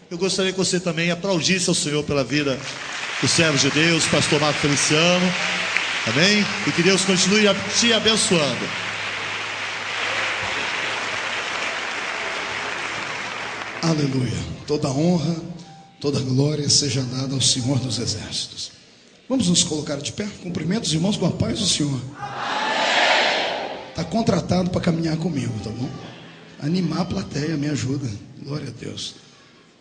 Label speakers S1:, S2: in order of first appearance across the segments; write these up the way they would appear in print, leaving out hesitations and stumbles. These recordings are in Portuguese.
S1: Eu gostaria que você também aplaudisse ao Senhor pela vida dos servos de Deus, pastor Marco Feliciano. Amém? E que Deus continue te abençoando.
S2: Aleluia. Toda honra, toda glória seja dada ao Senhor dos Exércitos. Vamos nos colocar de pé. Cumprimento os irmãos com a paz do Senhor. Está contratado para caminhar comigo, tá bom? Animar a plateia, me ajuda. Glória a Deus.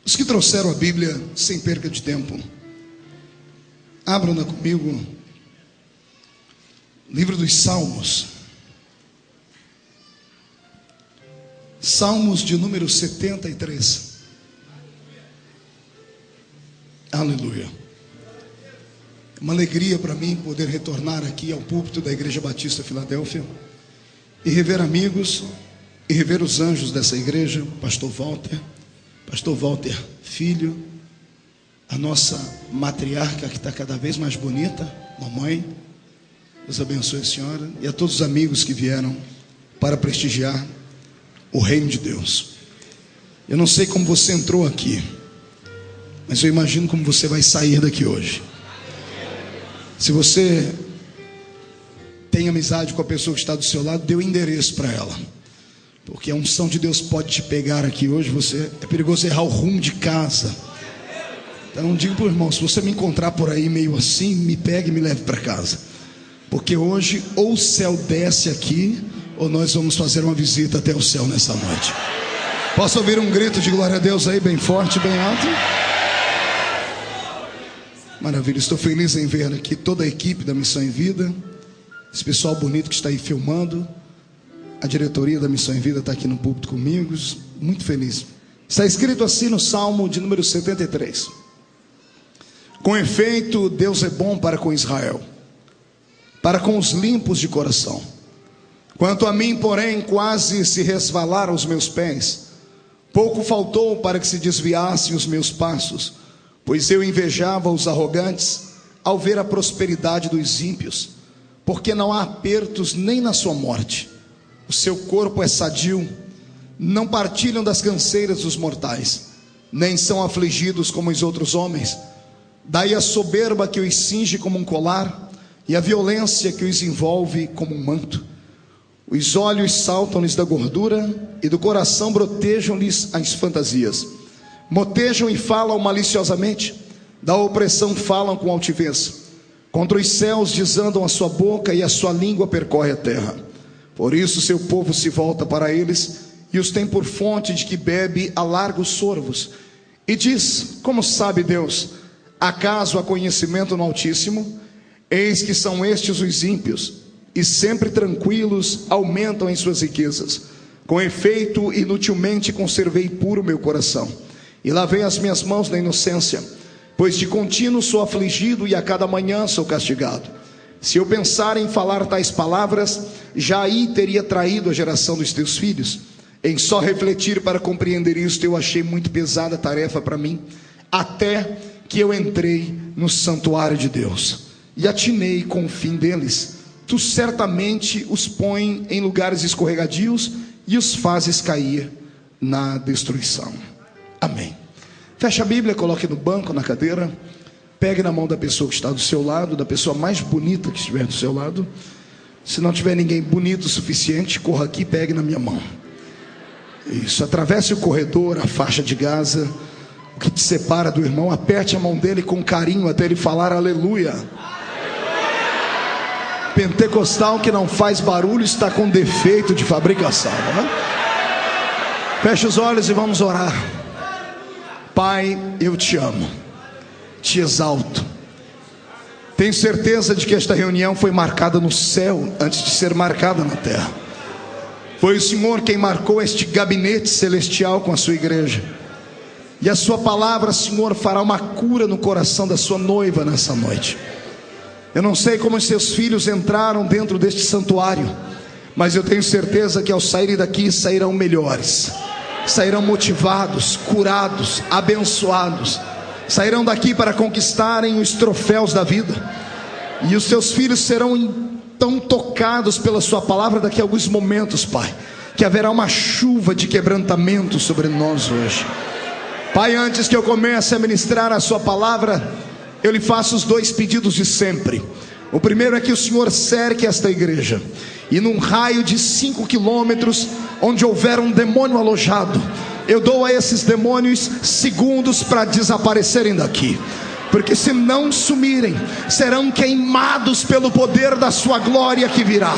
S2: Os que trouxeram a Bíblia, sem perca de tempo, abram-na comigo. Livro dos Salmos. Salmos de número 73. Aleluia. É uma alegria para mim poder retornar aqui ao púlpito da Igreja Batista Filadélfia e rever amigos e rever os anjos dessa igreja, Pastor Walter Filho, a nossa matriarca que está cada vez mais bonita, mamãe. Deus abençoe a senhora e a todos os amigos que vieram para prestigiar o reino de Deus. Eu não sei como você entrou aqui, mas eu imagino como você vai sair daqui hoje. Se você tem amizade com a pessoa que está do seu lado, dê o endereço para ela, porque a unção de Deus pode te pegar aqui hoje. É perigoso errar o rumo de casa. Então digo para o irmão, se você me encontrar por aí meio assim, me pegue e me leve para casa, porque hoje ou o céu desce aqui, ou nós vamos fazer uma visita até o céu nessa noite. Posso ouvir um grito de glória a Deus aí, bem forte, bem alto? Maravilha, estou feliz em ver aqui toda a equipe da Missão em Vida, esse pessoal bonito que está aí filmando. A diretoria da Missão em Vida está aqui no púlpito comigo, muito feliz. Está escrito assim no Salmo de número 73: com efeito, Deus é bom para com Israel, para com os limpos de coração. Quanto a mim, porém, quase se resvalaram os meus pés, pouco faltou para que se desviassem os meus passos, pois eu invejava os arrogantes ao ver a prosperidade dos ímpios, porque não há apertos nem na sua morte. O seu corpo é sadio, não partilham das canseiras dos mortais, nem são afligidos como os outros homens. Daí a soberba que os cinge como um colar, e a violência que os envolve como um manto. Os olhos saltam-lhes da gordura, e do coração brotejam-lhes as fantasias. Motejam e falam maliciosamente, da opressão falam com altivez. Contra os céus desandam a sua boca, e a sua língua percorre a terra. Por isso seu povo se volta para eles, e os tem por fonte de que bebe a largos sorvos. E diz: como sabe Deus? Acaso há conhecimento no Altíssimo? Eis que são estes os ímpios, e sempre tranquilos aumentam em suas riquezas. Com efeito, inutilmente conservei puro meu coração, e lavei as minhas mãos na inocência, pois de contínuo sou afligido, e a cada manhã sou castigado. Se eu pensar em falar tais palavras, já aí teria traído a geração dos teus filhos. Em só refletir para compreender isto, eu achei muito pesada a tarefa para mim, até que eu entrei no santuário de Deus, e atinei com o fim deles. Tu certamente os põe em lugares escorregadios, e os fazes cair na destruição. Amém. Feche a Bíblia, coloque no banco, na cadeira. Pegue na mão da pessoa que está do seu lado, da pessoa mais bonita que estiver do seu lado. Se não tiver ninguém bonito o suficiente, corra aqui e pegue na minha mão. Isso, atravesse o corredor, a faixa de Gaza, o que te separa do irmão. Aperte a mão dele com carinho até ele falar aleluia. Pentecostal que não faz barulho está com defeito de fabricação, né? Feche os olhos e vamos orar. Pai, eu te amo, te exalto. Tenho certeza de que esta reunião foi marcada no céu antes de ser marcada na terra. Foi o Senhor quem marcou este gabinete celestial com a sua igreja. E a sua palavra, Senhor, fará uma cura no coração da sua noiva nessa noite. Eu não sei como os seus filhos entraram dentro deste santuário, mas eu tenho certeza que ao saírem daqui sairão melhores, sairão motivados, curados, abençoados. Sairão daqui para conquistarem os troféus da vida. E os seus filhos serão tão tocados pela sua palavra daqui a alguns momentos, Pai, que haverá uma chuva de quebrantamento sobre nós hoje. Pai, antes que eu comece a ministrar a sua palavra, eu lhe faço os 2 pedidos de sempre. O primeiro é que o Senhor cerque esta igreja, e num raio de 5 quilômetros, onde houver um demônio alojado, eu dou a esses demônios segundos para desaparecerem daqui, porque se não sumirem, serão queimados pelo poder da sua glória que virá.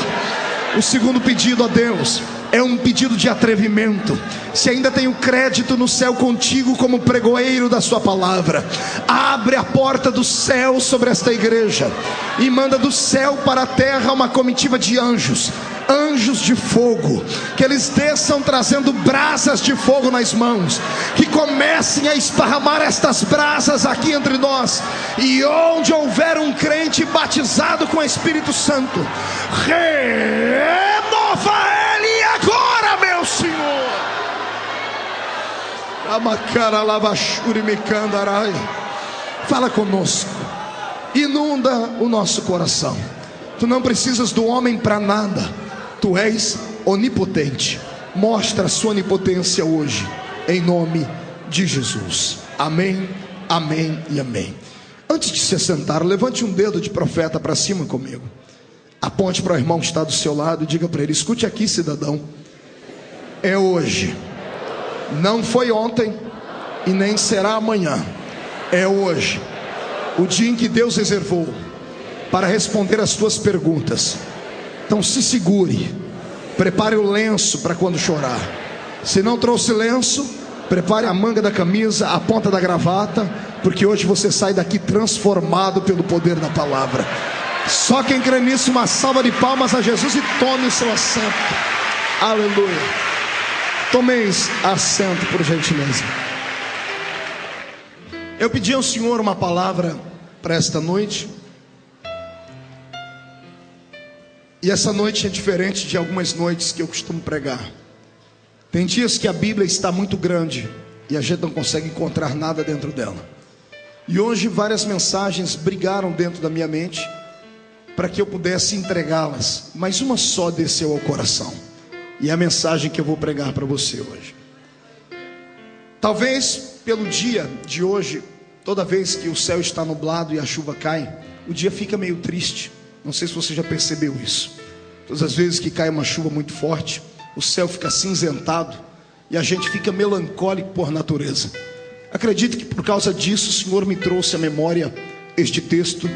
S2: O segundo pedido a Deus é um pedido de atrevimento. Se ainda tenho crédito no céu contigo como pregoeiro da sua palavra, abre a porta do céu sobre esta igreja e manda do céu para a terra uma comitiva de anjos, anjos de fogo, que eles desçam trazendo brasas de fogo nas mãos, que comecem a esparramar estas brasas aqui entre nós, e onde houver um crente batizado com o Espírito Santo, renova ele agora, meu Senhor. Fala conosco, inunda o nosso coração. Tu não precisas do homem para nada, tu és onipotente. Mostra a sua onipotência hoje, em nome de Jesus. Amém, amém e amém. Antes de se assentar, levante um dedo de profeta para cima comigo. Aponte para o irmão que está do seu lado e diga para ele: escute aqui, cidadão, é hoje, não foi ontem e nem será amanhã, é hoje, o dia em que Deus reservou para responder as tuas perguntas. Então se segure, prepare o lenço para quando chorar. Se não trouxe lenço, prepare a manga da camisa, a ponta da gravata, porque hoje você sai daqui transformado pelo poder da palavra. Só quem crê nisso, uma salva de palmas a Jesus e tome o seu assento. Aleluia. Tomeis assento, por gentileza. Eu pedi ao Senhor uma palavra para esta noite, e essa noite é diferente de algumas noites que eu costumo pregar. Tem dias que a Bíblia está muito grande e a gente não consegue encontrar nada dentro dela. E hoje várias mensagens brigaram dentro da minha mente para que eu pudesse entregá-las, mas uma só desceu ao coração, e é a mensagem que eu vou pregar para você hoje. Talvez pelo dia de hoje, toda vez que o céu está nublado e a chuva cai, o dia fica meio triste. Não sei se você já percebeu isso. Todas as vezes que cai uma chuva muito forte, o céu fica cinzentado e a gente fica melancólico por natureza. Acredito que por causa disso o Senhor me trouxe à memória este texto,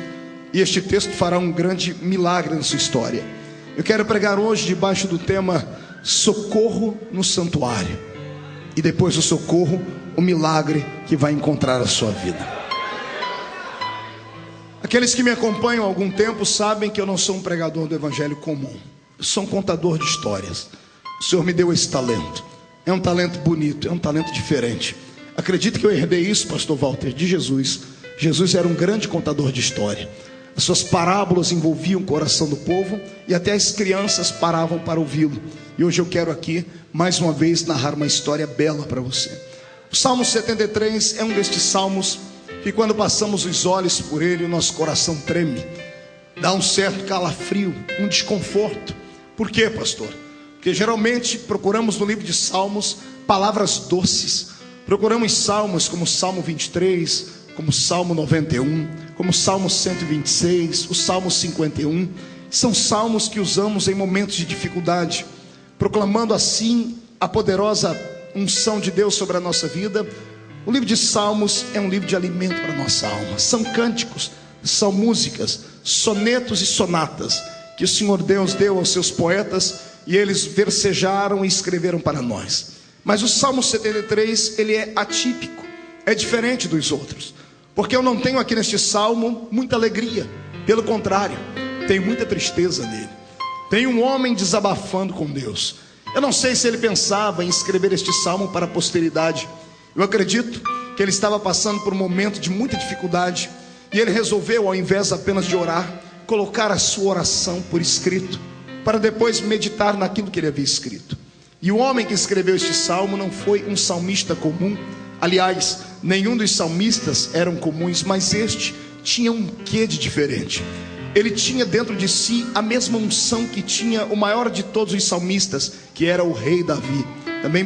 S2: e este texto fará um grande milagre na sua história. Eu quero pregar hoje debaixo do tema socorro no santuário, e depois do socorro, o milagre que vai encontrar a sua vida. Aqueles que me acompanham há algum tempo sabem que eu não sou um pregador do evangelho comum. Eu sou um contador de histórias. O Senhor me deu esse talento. É um talento bonito, é um talento diferente. Acredito que eu herdei isso, pastor Walter, de Jesus. Jesus era um grande contador de história. As suas parábolas envolviam o coração do povo, e até as crianças paravam para ouvi-lo. E hoje eu quero aqui, mais uma vez, narrar uma história bela para você. O Salmo 73 é um destes salmos que, quando passamos os olhos por ele, o nosso coração treme. Dá um certo calafrio, um desconforto. Por quê, pastor? Porque geralmente procuramos no livro de Salmos palavras doces. Procuramos salmos como o Salmo 23, como o Salmo 91, como o Salmo 126, o Salmo 51. São salmos que usamos em momentos de dificuldade, proclamando assim a poderosa unção de Deus sobre a nossa vida. O livro de Salmos é um livro de alimento para a nossa alma. São cânticos, são músicas, sonetos e sonatas que o Senhor Deus deu aos seus poetas, e eles versejaram e escreveram para nós. Mas o Salmo 73, ele é atípico, é diferente dos outros, porque eu não tenho aqui neste salmo muita alegria. Pelo contrário, tem muita tristeza nele. Tem um homem desabafando com Deus. Eu não sei se ele pensava em escrever este salmo para a posteridade. Eu acredito que ele estava passando por um momento de muita dificuldade, e ele resolveu, ao invés apenas de orar, colocar a sua oração por escrito, para depois meditar naquilo que ele havia escrito. E o homem que escreveu este salmo não foi um salmista comum. Aliás, nenhum dos salmistas eram comuns, mas este tinha um quê de diferente. Ele tinha dentro de si a mesma unção que tinha o maior de todos os salmistas, que era o rei Davi. Também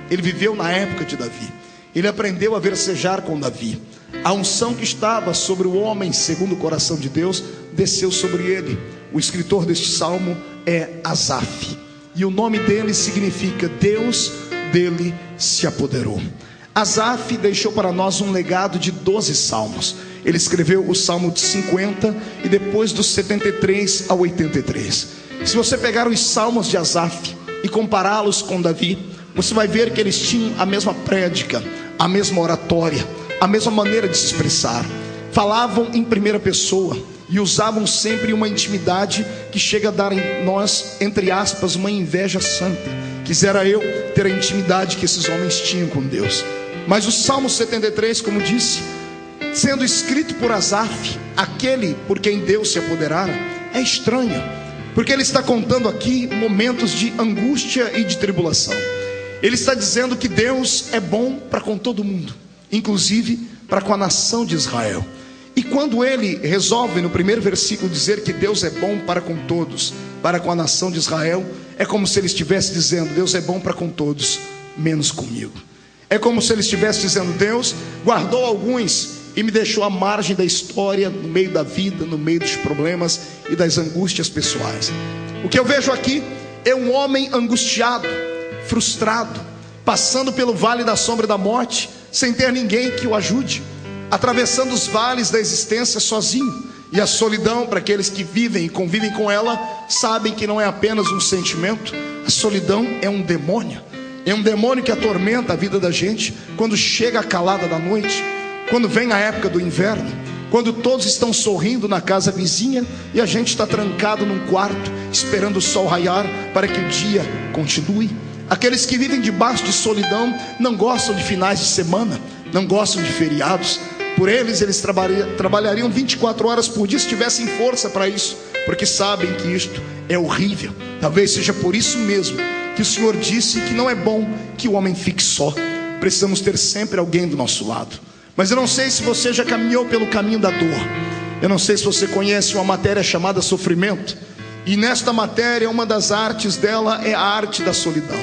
S2: ele viveu na época de Davi. ele aprendeu a versejar com Davi. A unção que estava sobre o homem segundo o coração de Deus desceu sobre ele. O escritor deste salmo é Asaf, e o nome dele significa Deus dele se apoderou. Asaf deixou para nós um legado de 12 salmos. Ele escreveu o salmo de 50 e depois dos 73 ao 83. Se você pegar os salmos de Asaf e compará-los com Davi, você vai ver que eles tinham a mesma prédica, a mesma oratória, a mesma maneira de se expressar. Falavam em primeira pessoa e usavam sempre uma intimidade que chega a dar em nós, entre aspas, uma inveja santa. Quisera eu ter a intimidade que esses homens tinham com Deus. Mas o Salmo 73, como disse, sendo escrito por Asaf, aquele por quem Deus se apoderara, é estranho, porque ele está contando aqui momentos de angústia e de tribulação. Ele está dizendo que Deus é bom para com todo mundo, inclusive para com a nação de Israel. E quando ele resolve no primeiro versículo dizer que Deus é bom para com todos, para com a nação de Israel, é como se ele estivesse dizendo: Deus é bom para com todos, menos comigo. É como se ele estivesse dizendo: Deus guardou alguns e me deixou à margem da história, no meio da vida, no meio dos problemas e das angústias pessoais. O que eu vejo aqui é um homem angustiado, frustrado, passando pelo vale da sombra da morte, sem ter ninguém que o ajude, atravessando os vales da existência sozinho. E a solidão, para aqueles que vivem e convivem com ela, sabem que não é apenas um sentimento. A solidão é um demônio. É um demônio que atormenta a vida da gente quando chega a calada da noite, quando vem a época do inverno, quando todos estão sorrindo na casa vizinha e a gente está trancado num quarto, esperando o sol raiar para que o dia continue. Aqueles que vivem debaixo de solidão não gostam de finais de semana, não gostam de feriados. Por eles trabalhariam 24 horas por dia se tivessem força para isso, porque sabem que isto é horrível. Talvez seja por isso mesmo que o Senhor disse que não é bom que o homem fique só. Precisamos ter sempre alguém do nosso lado. Mas eu não sei se você já caminhou pelo caminho da dor. Eu não sei se você conhece uma matéria chamada sofrimento. E nesta matéria, uma das artes dela é a arte da solidão,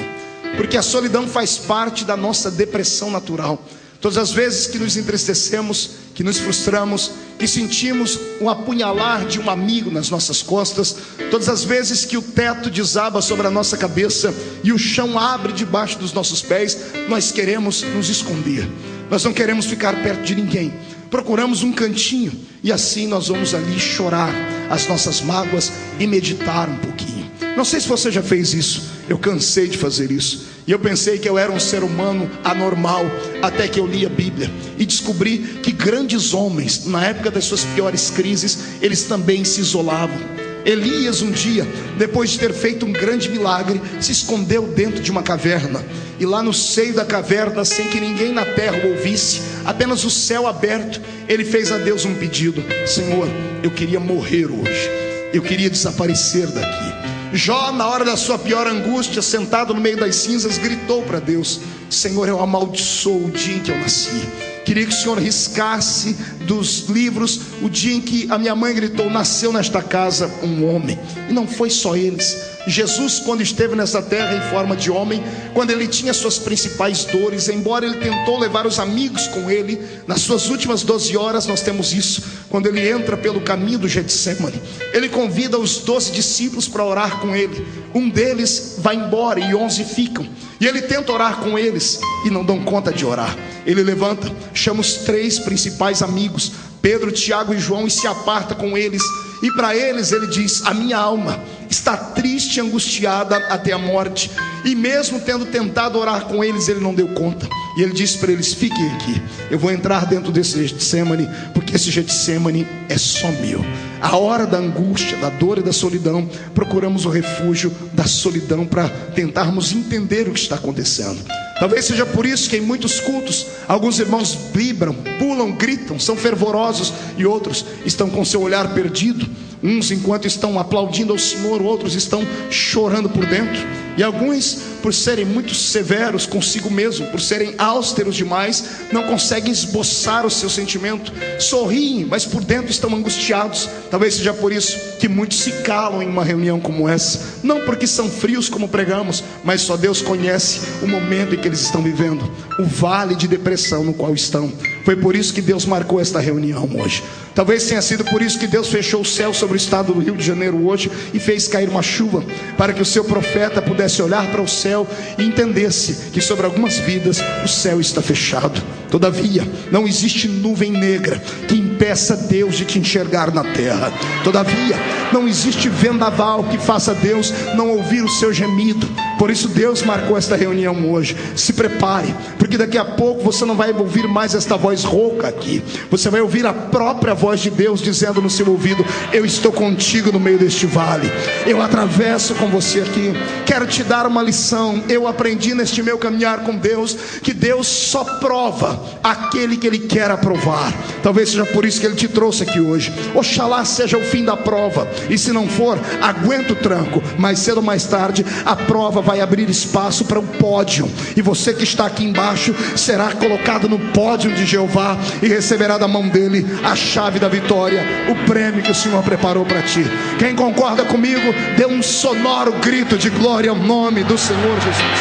S2: porque a solidão faz parte da nossa depressão natural. Todas as vezes que nos entristecemos, que nos frustramos, que sentimos um apunhalar de um amigo nas nossas costas, todas as vezes que o teto desaba sobre a nossa cabeça e o chão abre debaixo dos nossos pés, nós queremos nos esconder. Nós não queremos ficar perto de ninguém. Procuramos um cantinho e assim nós vamos ali chorar as nossas mágoas e meditar um pouquinho. Não sei se você já fez isso. Eu cansei de fazer isso. E eu pensei que eu era um ser humano anormal, até que eu li a Bíblia e descobri que grandes homens, na época das suas piores crises, eles também se isolavam. Elias um dia, depois de ter feito um grande milagre, se escondeu dentro de uma caverna. E lá no seio da caverna, sem que ninguém na terra o ouvisse, apenas o céu aberto, ele fez a Deus um pedido: Senhor, eu queria morrer hoje, eu queria desaparecer daqui. Jó, na hora da sua pior angústia, sentado no meio das cinzas, gritou para Deus: Senhor, eu amaldiçoo o dia em que eu nasci. Queria que o Senhor riscasse dos livros o dia em que a minha mãe gritou: nasceu nesta casa um homem. E não foi só eles. Jesus, quando esteve nessa terra em forma de homem, quando ele tinha suas principais dores, embora ele tentou levar os amigos com ele, nas suas últimas 12 horas nós temos isso, quando ele entra pelo caminho do Getsemane, ele convida os 12 discípulos para orar com ele. Um deles vai embora e 11 ficam, e ele tenta orar com eles e não dão conta de orar. Ele levanta, chama os 3 principais amigos, Pedro, Tiago e João, e se aparta com eles. E para eles ele diz: a minha alma está triste e angustiada até a morte. E mesmo tendo tentado orar com eles, ele não deu conta. E ele disse para eles: fiquem aqui, eu vou entrar dentro desse Getsemane, porque esse Getsemane é só meu. A hora da angústia, da dor e da solidão, procuramos o refúgio da solidão para tentarmos entender o que está acontecendo. Talvez seja por isso que em muitos cultos alguns irmãos vibram, pulam, gritam, são fervorosos, e outros estão com seu olhar perdido. Uns enquanto estão aplaudindo ao Senhor, outros estão chorando por dentro. E alguns por serem muito severos consigo mesmo, por serem austeros demais, não conseguem esboçar o seu sentimento. Sorriem, mas por dentro estão angustiados. Talvez seja por isso que muitos se calam em uma reunião como essa. Não porque são frios como pregamos, mas só Deus conhece o momento em que eles estão vivendo, o vale de depressão no qual estão. Foi por isso que Deus marcou esta reunião hoje. Talvez tenha sido por isso que Deus fechou o céu sobre o estado do Rio de Janeiro hoje e fez cair uma chuva, para que o seu profeta pudesse olhar para o céu e entendesse que sobre algumas vidas o céu está fechado. Todavia, não existe nuvem negra que impeça Deus de te enxergar na terra. Todavia, não existe vendaval que faça Deus não ouvir o seu gemido. Por isso Deus marcou esta reunião hoje. Se prepare, porque daqui a pouco você não vai ouvir mais esta voz rouca aqui. Você vai ouvir a própria voz de Deus dizendo no seu ouvido: eu estou contigo no meio deste vale, eu atravesso com você aqui. Quero te dar uma lição. Eu aprendi neste meu caminhar com Deus que Deus só prova aquele que Ele quer aprovar. Talvez seja por isso que Ele te trouxe aqui hoje. Oxalá seja o fim da prova, e se não for, aguenta o tranco. Mais cedo ou mais tarde a prova vai abrir espaço para o pódio, e você que está aqui embaixo será colocado no pódio de Jeová e receberá da mão dele a chave da vitória, o prêmio que o Senhor preparou para ti. Quem concorda comigo, dê um sonoro grito de glória ao nome do Senhor Jesus.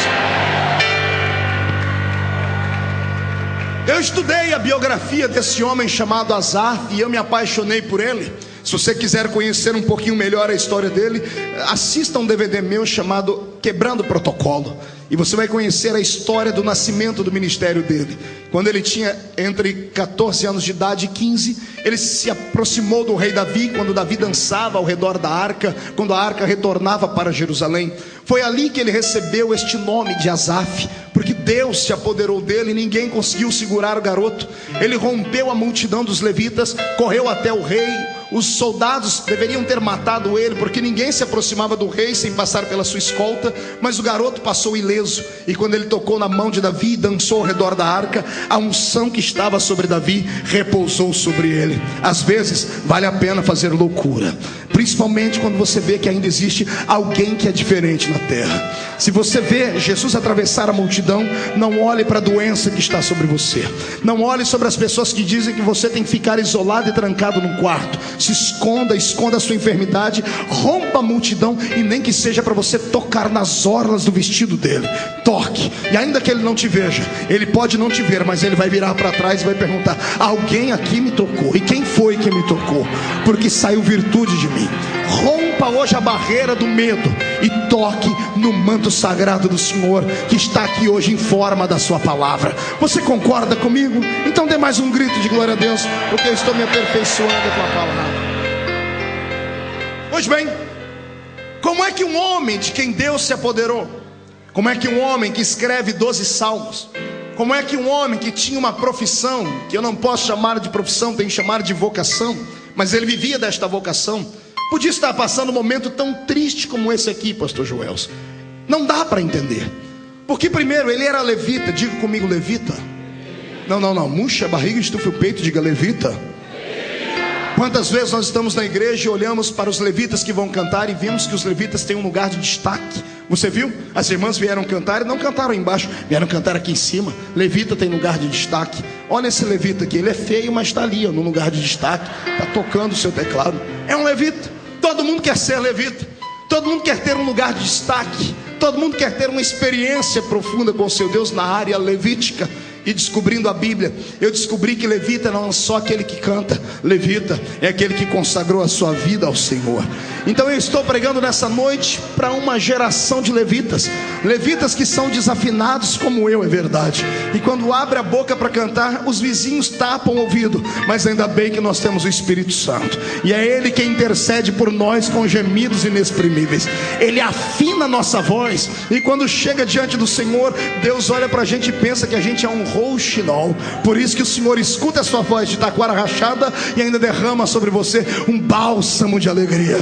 S2: Eu estudei a biografia desse homem chamado Asaf e eu me apaixonei por ele. Se você quiser conhecer um pouquinho melhor a história dele, assista um DVD meu chamado Quebrando o Protocolo, e você vai conhecer a história do nascimento do ministério dele. Quando ele tinha entre 14 anos de idade e 15, ele se aproximou do rei Davi, quando Davi dançava ao redor da arca, quando a arca retornava para Jerusalém. Foi ali que ele recebeu este nome de Asaf, porque Deus se apoderou dele e ninguém conseguiu segurar o garoto. Ele rompeu a multidão dos levitas, correu até o rei. Os soldados deveriam ter matado ele, porque ninguém se aproximava do rei sem passar pela sua escolta, mas o garoto passou ileso. E quando ele tocou na mão de Davi e dançou ao redor da arca, a unção que estava sobre Davi repousou sobre ele. Às vezes vale a pena fazer loucura, principalmente quando você vê que ainda existe alguém que é diferente na terra. Se você vê Jesus atravessar a multidão, não olhe para a doença que está sobre você. Não olhe sobre as pessoas que dizem que você tem que ficar isolado e trancado num quarto. Se esconda a sua enfermidade, rompa a multidão, e nem que seja para você tocar nas orlas do vestido dele. Toque, e ainda que ele não te veja, ele pode não te ver, mas ele vai virar para trás e vai perguntar: alguém aqui me tocou? E quem foi que me tocou? Porque saiu virtude de mim. Rompa hoje a barreira do medo e toque no manto sagrado do Senhor, que está aqui hoje em forma da sua palavra. Você concorda comigo? Então dê mais um grito de glória a Deus, porque eu estou me aperfeiçoando a tua palavra. Pois bem, como é que um homem de quem Deus se apoderou, como é que um homem que escreve 12 salmos, como é que um homem que tinha uma profissão, que eu não posso chamar de profissão, tenho que chamar de vocação, mas ele vivia desta vocação, podia estar passando um momento tão triste como esse aqui, pastor Joelson? Não dá para entender. Porque primeiro, ele era levita. Diga comigo, levita. Não, murcha a barriga, estufe o peito, diga levita. Quantas vezes nós estamos na igreja e olhamos para os levitas que vão cantar e vemos que os levitas têm um lugar de destaque. Você viu? As irmãs vieram cantar e não cantaram embaixo, vieram cantar aqui em cima. Levita tem lugar de destaque. Olha esse levita aqui, ele é feio, mas está ali, no lugar de destaque, está tocando o seu teclado. É um levita. Todo mundo quer ser levita. Todo mundo quer ter um lugar de destaque. Todo mundo quer ter uma experiência profunda com o seu Deus na área levítica. E descobrindo a Bíblia, eu descobri que levita não é só aquele que canta. Levita é aquele que consagrou a sua vida ao Senhor. Então eu estou pregando nessa noite para uma geração de levitas. Levitas que são desafinados como eu, é verdade. E quando abre a boca para cantar, os vizinhos tapam o ouvido. Mas ainda bem que nós temos o Espírito Santo, e é Ele quem intercede por nós com gemidos inexprimíveis. Ele afina a nossa voz, e quando chega diante do Senhor, Deus olha para a gente e pensa que a gente é um rouxinol. Por isso que o Senhor escuta a sua voz de taquara rachada e ainda derrama sobre você um bálsamo de alegria.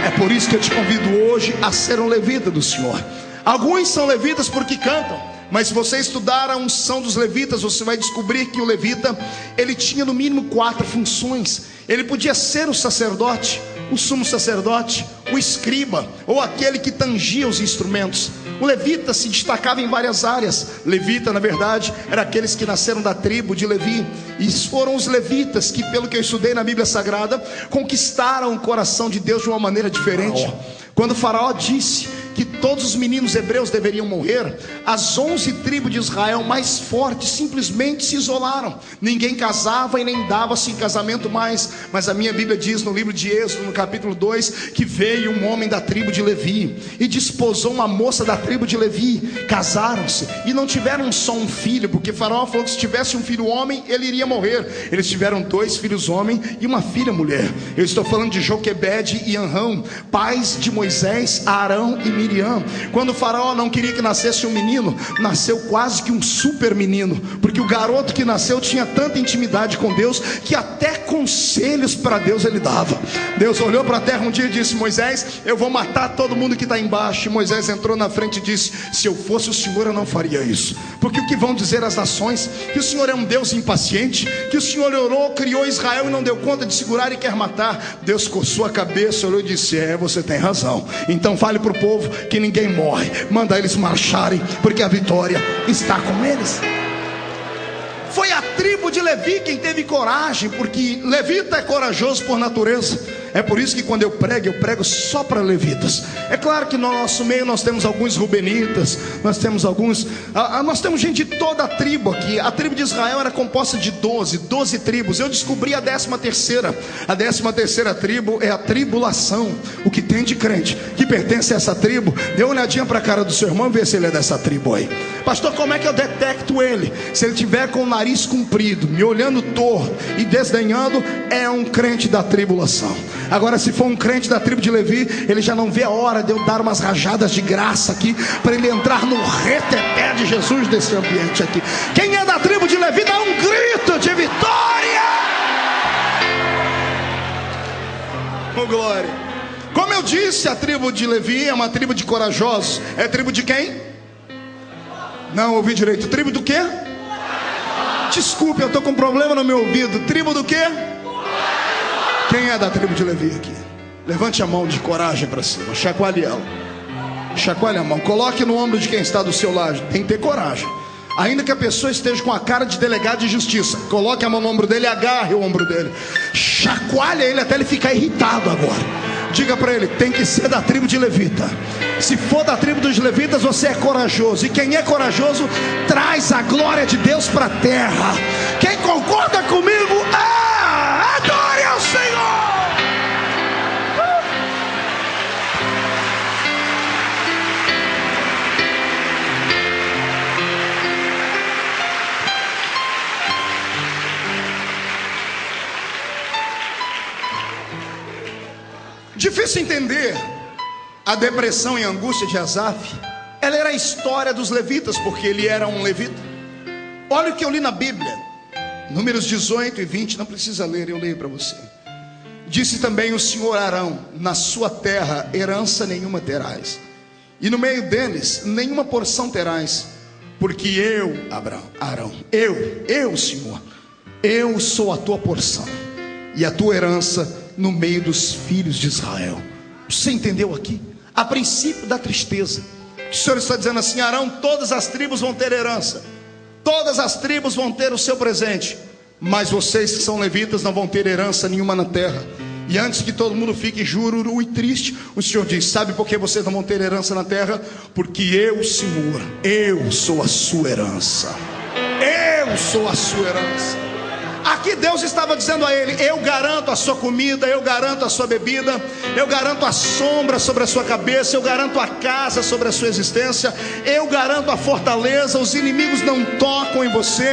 S2: É por isso que eu te convido hoje a ser um levita do Senhor. Alguns são levitas porque cantam, mas se você estudar a unção dos levitas, você vai descobrir que o levita, ele tinha no mínimo 4 funções. Ele podia ser o sacerdote, o sumo sacerdote, o escriba, ou aquele que tangia os instrumentos. O levita se destacava em várias áreas. Levita, na verdade, era aqueles que nasceram da tribo de Levi. E foram os levitas que, pelo que eu estudei na Bíblia Sagrada, conquistaram o coração de Deus de uma maneira diferente. Quando o faraó disse que todos os meninos hebreus deveriam morrer, as 11 tribos de Israel mais fortes simplesmente se isolaram. Ninguém casava e nem dava-se em casamento mais. Mas a minha Bíblia diz no livro de Êxodo, no capítulo 2, que veio um homem da tribo de Levi e desposou uma moça da tribo de Levi. Casaram-se e não tiveram só um filho, porque faraó falou que se tivesse um filho homem, ele iria morrer. Eles tiveram 2 filhos homem e uma filha mulher. Eu estou falando de Joquebede e Anrão, pais de Moisés, Arão e Miriam. Quando o faraó não queria que nascesse um menino, nasceu quase que um super menino, porque o garoto que nasceu tinha tanta intimidade com Deus, que até conselhos para Deus ele dava. Deus olhou para a terra um dia e disse: Moisés, eu vou matar todo mundo que está embaixo. E Moisés entrou na frente e disse: se eu fosse o Senhor, eu não faria isso. Porque o que vão dizer as nações? Que o Senhor é um Deus impaciente, que o Senhor orou, criou Israel e não deu conta de segurar e quer matar. Deus coçou a cabeça, olhou e disse: você tem razão. Então fale para o povo que ninguém morre, manda eles marcharem, porque a vitória está com eles. Foi a tribo de Levi quem teve coragem, porque levita é corajoso por natureza. É por isso que quando eu prego só para levitas. É claro que no nosso meio nós temos alguns rubenitas, nós temos gente de toda a tribo aqui. A tribo de Israel era composta de 12 tribos. Eu descobri a 13ª. A 13ª tribo é a tribulação. O que tem de crente que pertence a essa tribo, dê uma olhadinha para a cara do seu irmão e vê se ele é dessa tribo aí. Pastor, como é que eu detecto ele? Se ele tiver com o nariz comprido, me olhando torto e desdenhando, é um crente da tribulação. Agora, se for um crente da tribo de Levi, ele já não vê a hora de eu dar umas rajadas de graça aqui, para ele entrar no reteté de Jesus desse ambiente aqui. Quem é da tribo de Levi, dá um grito de vitória. Oh, glória. Como eu disse, a tribo de Levi é uma tribo de corajosos. É tribo de quem? Não ouvi direito. Tribo do quê? Desculpe, eu estou com um problema no meu ouvido. Tribo do quê? Quem é da tribo de Levi aqui? Levante a mão de coragem para cima. Chacoalhe ela. Chacoalhe a mão. Coloque no ombro de quem está do seu lado. Tem que ter coragem. Ainda que a pessoa esteja com a cara de delegado de justiça, coloque a mão no ombro dele e agarre o ombro dele. Chacoalhe ele até ele ficar irritado agora. Diga para ele: tem que ser da tribo de Levita. Se for da tribo dos levitas, você é corajoso. E quem é corajoso traz a glória de Deus para a terra. Quem concorda comigo, adore ao Senhor. Difícil entender a depressão e a angústia de Asaf. Ela era a história dos levitas, porque ele era um levita. Olha o que eu li na Bíblia, Números 18 e 20, não precisa ler, eu leio para você. Disse também o Senhor a Arão: na sua terra herança nenhuma terás, e no meio deles nenhuma porção terás, porque eu, Arão, eu Senhor, eu sou a tua porção e a tua herança no meio dos filhos de Israel. Você entendeu aqui? A princípio da tristeza, o Senhor está dizendo assim: Arão, todas as tribos vão ter herança, todas as tribos vão ter o seu presente, mas vocês que são levitas não vão ter herança nenhuma na terra. E antes que todo mundo fique jururu e triste, o Senhor diz: sabe por que vocês não vão ter herança na terra? Porque eu, Senhor, eu sou a sua herança. Eu sou a sua herança. Aqui Deus estava dizendo a ele: eu garanto a sua comida, eu garanto a sua bebida, eu garanto a sombra sobre a sua cabeça, eu garanto a casa sobre a sua existência, eu garanto a fortaleza. Os inimigos não tocam em você,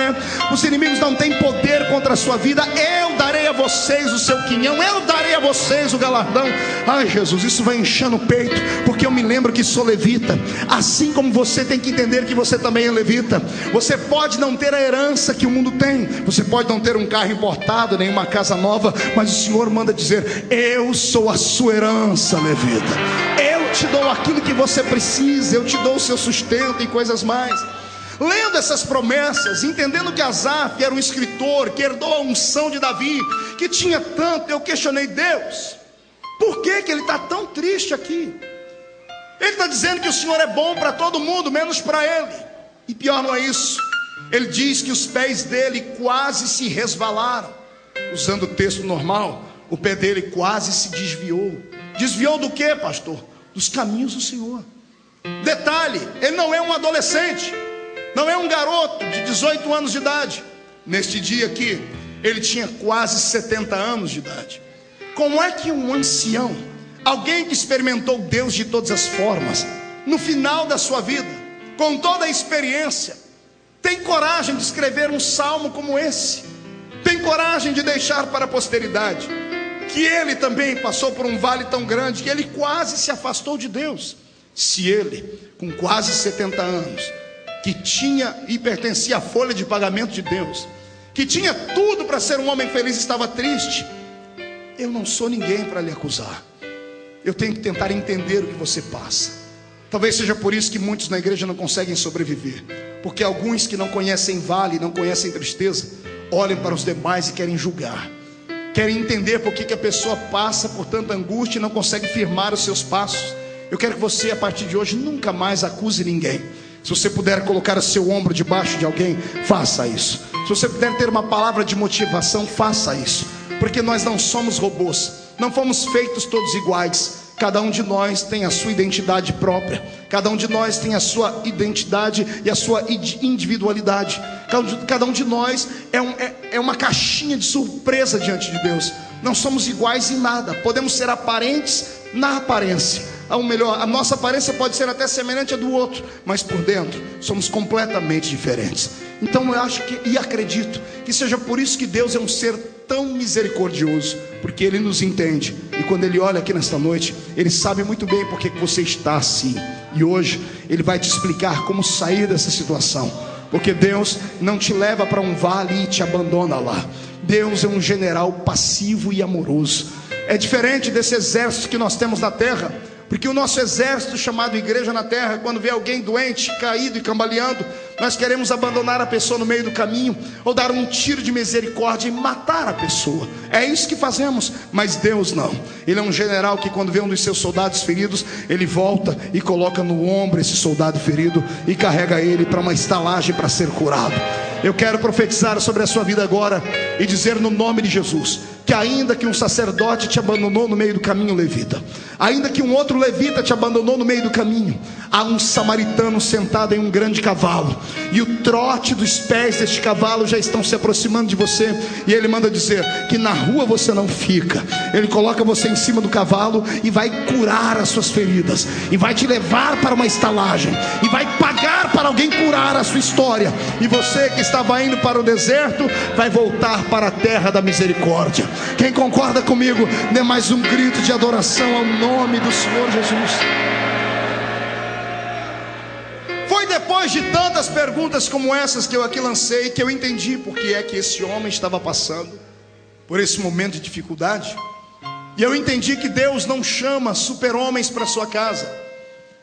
S2: os inimigos não têm poder contra a sua vida. Eu darei a vocês o seu quinhão, eu darei a vocês o galardão. Ai, Jesus, isso vai enchendo o peito, porque eu me lembro que sou levita. Assim como você tem que entender que você também é levita. Você pode não ter a herança que o mundo tem, você pode não ter um carro importado, nem uma casa nova, mas o Senhor manda dizer: eu sou a sua herança, levita. Eu te dou aquilo que você precisa, eu te dou o seu sustento e coisas mais. Lendo essas promessas, entendendo que Asaf era um escritor que herdou a unção de Davi, que tinha tanto, eu questionei: Deus, por que ele está tão triste aqui? Ele está dizendo que o Senhor é bom para todo mundo, menos para ele. E pior não é isso. Ele diz que os pés dele quase se resvalaram. Usando o texto normal, o pé dele quase se desviou. Desviou do que, pastor? Dos caminhos do Senhor. Detalhe, ele não é um adolescente, não é um garoto de 18 anos de idade. Neste dia aqui, ele tinha quase 70 anos de idade. Como é que um ancião, alguém que experimentou Deus de todas as formas, no final da sua vida, com toda a experiência, tem coragem de escrever um salmo como esse? Tem coragem de deixar para a posteridade que ele também passou por um vale tão grande que ele quase se afastou de Deus? Se ele, com quase 70 anos, que tinha e pertencia à folha de pagamento de Deus, que tinha tudo para ser um homem feliz, estava triste, eu não sou ninguém para lhe acusar. Eu tenho que tentar entender o que você passa. Talvez seja por isso que muitos na igreja não conseguem sobreviver, porque alguns que não conhecem vale, não conhecem tristeza, olham para os demais e querem julgar, querem entender por que a pessoa passa por tanta angústia e não consegue firmar os seus passos. Eu quero que você, a partir de hoje, nunca mais acuse ninguém. Se você puder colocar o seu ombro debaixo de alguém, faça isso. Se você puder ter uma palavra de motivação, faça isso. Porque nós não somos robôs, não fomos feitos todos iguais. Cada um de nós tem a sua identidade própria. Cada um de nós tem a sua identidade e a sua individualidade. Cada um de nós é uma caixinha de surpresa diante de Deus. Não somos iguais em nada. Podemos ser aparentes na aparência. Ou melhor, a nossa aparência pode ser até semelhante à do outro, mas por dentro somos completamente diferentes. Então eu acho e acredito que seja por isso que Deus é um ser tão misericordioso, porque Ele nos entende. E quando Ele olha aqui nesta noite, Ele sabe muito bem por que você está assim. E hoje Ele vai te explicar como sair dessa situação, porque Deus não te leva para um vale e te abandona lá. Deus é um general passivo e amoroso. É diferente desse exército que nós temos na terra, porque o nosso exército chamado igreja na terra, quando vê alguém doente, caído e cambaleando, nós queremos abandonar a pessoa no meio do caminho, ou dar um tiro de misericórdia e matar a pessoa. É isso que fazemos. Mas Deus não. Ele é um general que quando vê um dos seus soldados feridos, ele volta e coloca no ombro esse soldado ferido e carrega ele para uma estalagem para ser curado. Eu quero profetizar sobre a sua vida agora e dizer no nome de Jesus, que ainda que um sacerdote te abandonou no meio do caminho, levita, ainda que um outro levita te abandonou no meio do caminho, há um samaritano sentado em um grande cavalo, e o trote dos pés deste cavalo já estão se aproximando de você, e ele manda dizer que na rua você não fica. Ele coloca você em cima do cavalo e vai curar as suas feridas, e vai te levar para uma estalagem, e vai pagar para alguém curar a sua história. E você que estava indo para o deserto vai voltar para a terra da misericórdia. Quem concorda comigo, dê mais um grito de adoração ao nome do Senhor Jesus. Foi depois de tantas perguntas como essas que eu aqui lancei, que eu entendi porque é que esse homem estava passando por esse momento de dificuldade. E eu entendi que Deus não chama super-homens para sua casa.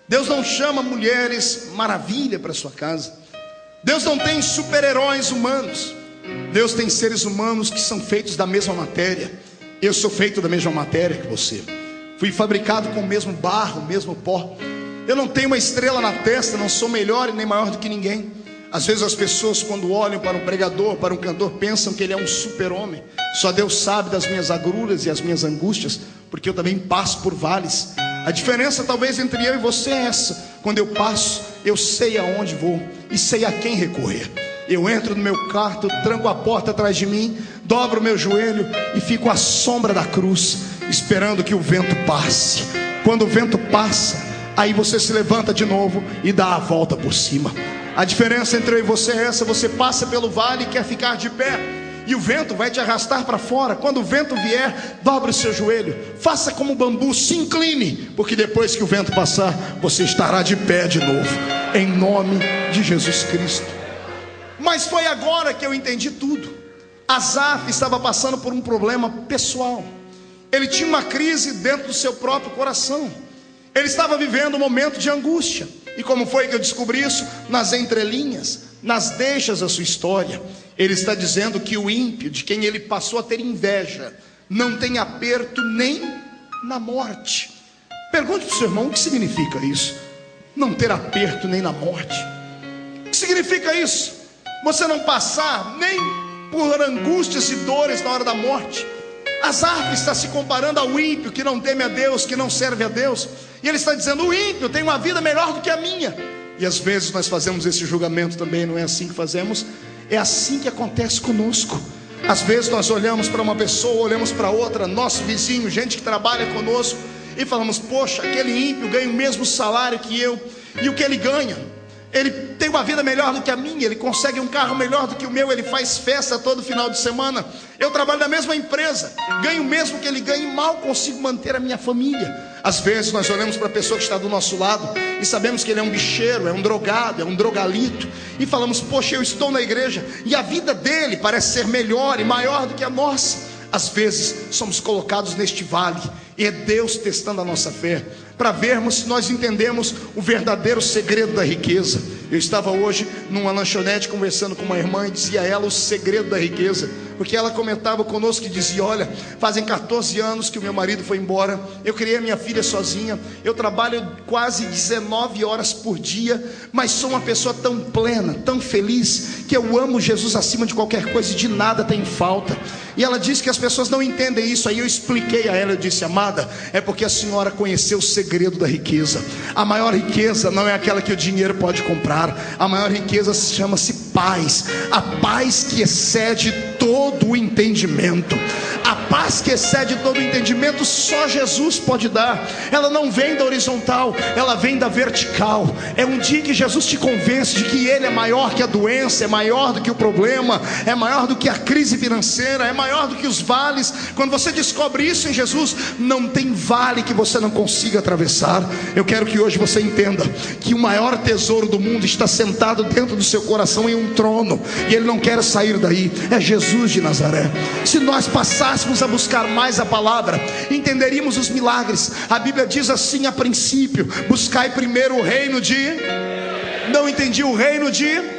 S2: Deus não chama mulheres maravilha para sua casa. Deus não tem super-heróis humanos. Deus tem seres humanos que são feitos da mesma matéria. Eu sou feito da mesma matéria que você. Fui fabricado com o mesmo barro, o mesmo pó. Eu não tenho uma estrela na testa, não sou melhor e nem maior do que ninguém. Às vezes as pessoas, quando olham para um pregador, para um cantor, pensam que ele é um super-homem. Só Deus sabe das minhas agruras e as minhas angústias, porque eu também passo por vales. A diferença talvez entre eu e você é essa: quando eu passo, eu sei aonde vou e sei a quem recorrer. Eu entro no meu quarto, tranco a porta atrás de mim, dobro o meu joelho e fico à sombra da cruz, esperando que o vento passe. Quando o vento passa, aí você se levanta de novo e dá a volta por cima. A diferença entre eu e você é essa: você passa pelo vale e quer ficar de pé, e o vento vai te arrastar para fora. Quando o vento vier, dobre o seu joelho, faça como o bambu, se incline, porque depois que o vento passar, você estará de pé de novo, em nome de Jesus Cristo. Mas foi agora que eu entendi tudo. Asaf estava passando por um problema pessoal. Ele tinha uma crise dentro do seu próprio coração. Ele estava vivendo um momento de angústia. E como foi que eu descobri isso? Nas entrelinhas, nas deixas da sua história. Ele está dizendo que o ímpio, de quem ele passou a ter inveja, não tem aperto nem na morte. Pergunte para o seu irmão: o que significa isso? Não ter aperto nem na morte. O que significa isso? Você não passar nem por angústias e dores na hora da morte. Asaf está se comparando ao ímpio que não teme a Deus, que não serve a Deus. E ele está dizendo: o ímpio tem uma vida melhor do que a minha. E às vezes nós fazemos esse julgamento também. Não é assim que fazemos? É assim que acontece conosco. Às vezes nós olhamos para uma pessoa, olhamos para outra, nosso vizinho, gente que trabalha conosco, e falamos: poxa, aquele ímpio ganha o mesmo salário que eu. E o que ele ganha? Ele tem uma vida melhor do que a minha, ele consegue um carro melhor do que o meu, ele faz festa todo final de semana. Eu trabalho na mesma empresa, ganho o mesmo que ele ganha e mal consigo manter a minha família. Às vezes nós olhamos para a pessoa que está do nosso lado e sabemos que ele é um bicheiro, é um drogado, é um drogalito, e falamos: poxa, eu estou na igreja e a vida dele parece ser melhor e maior do que a nossa. Às vezes somos colocados neste vale, e é Deus testando a nossa fé, para vermos se nós entendemos o verdadeiro segredo da riqueza. Eu estava hoje numa lanchonete conversando com uma irmã, e dizia a ela o segredo da riqueza, porque ela comentava conosco e dizia: olha, fazem 14 anos que o meu marido foi embora, eu criei a minha filha sozinha, eu trabalho quase 19 horas por dia, mas sou uma pessoa tão plena, tão feliz, que eu amo Jesus acima de qualquer coisa e de nada tenho falta. E ela disse que as pessoas não entendem isso. Aí eu expliquei a ela, eu disse: amada, é porque a senhora conheceu o segredo da riqueza. A maior riqueza não é aquela que o dinheiro pode comprar. A maior riqueza chama-se paz. A paz que excede todo o entendimento. A paz que excede todo o entendimento só Jesus pode dar. Ela não vem da horizontal, ela vem da vertical. É um dia que Jesus te convence de que Ele é maior que a doença, é maior do que o problema, é maior do que a crise financeira, é maior do que os vales. Quando você descobre isso em Jesus, não tem vale que você não consiga atravessar. Eu quero que hoje você entenda que o maior tesouro do mundo está sentado dentro do seu coração em um trono, e Ele não quer sair daí. É Jesus de Nazaré. Se nós passássemos a buscar mais a palavra, entenderíamos os milagres. A Bíblia diz assim: a princípio, buscai primeiro o reino de... Não entendi. O reino de...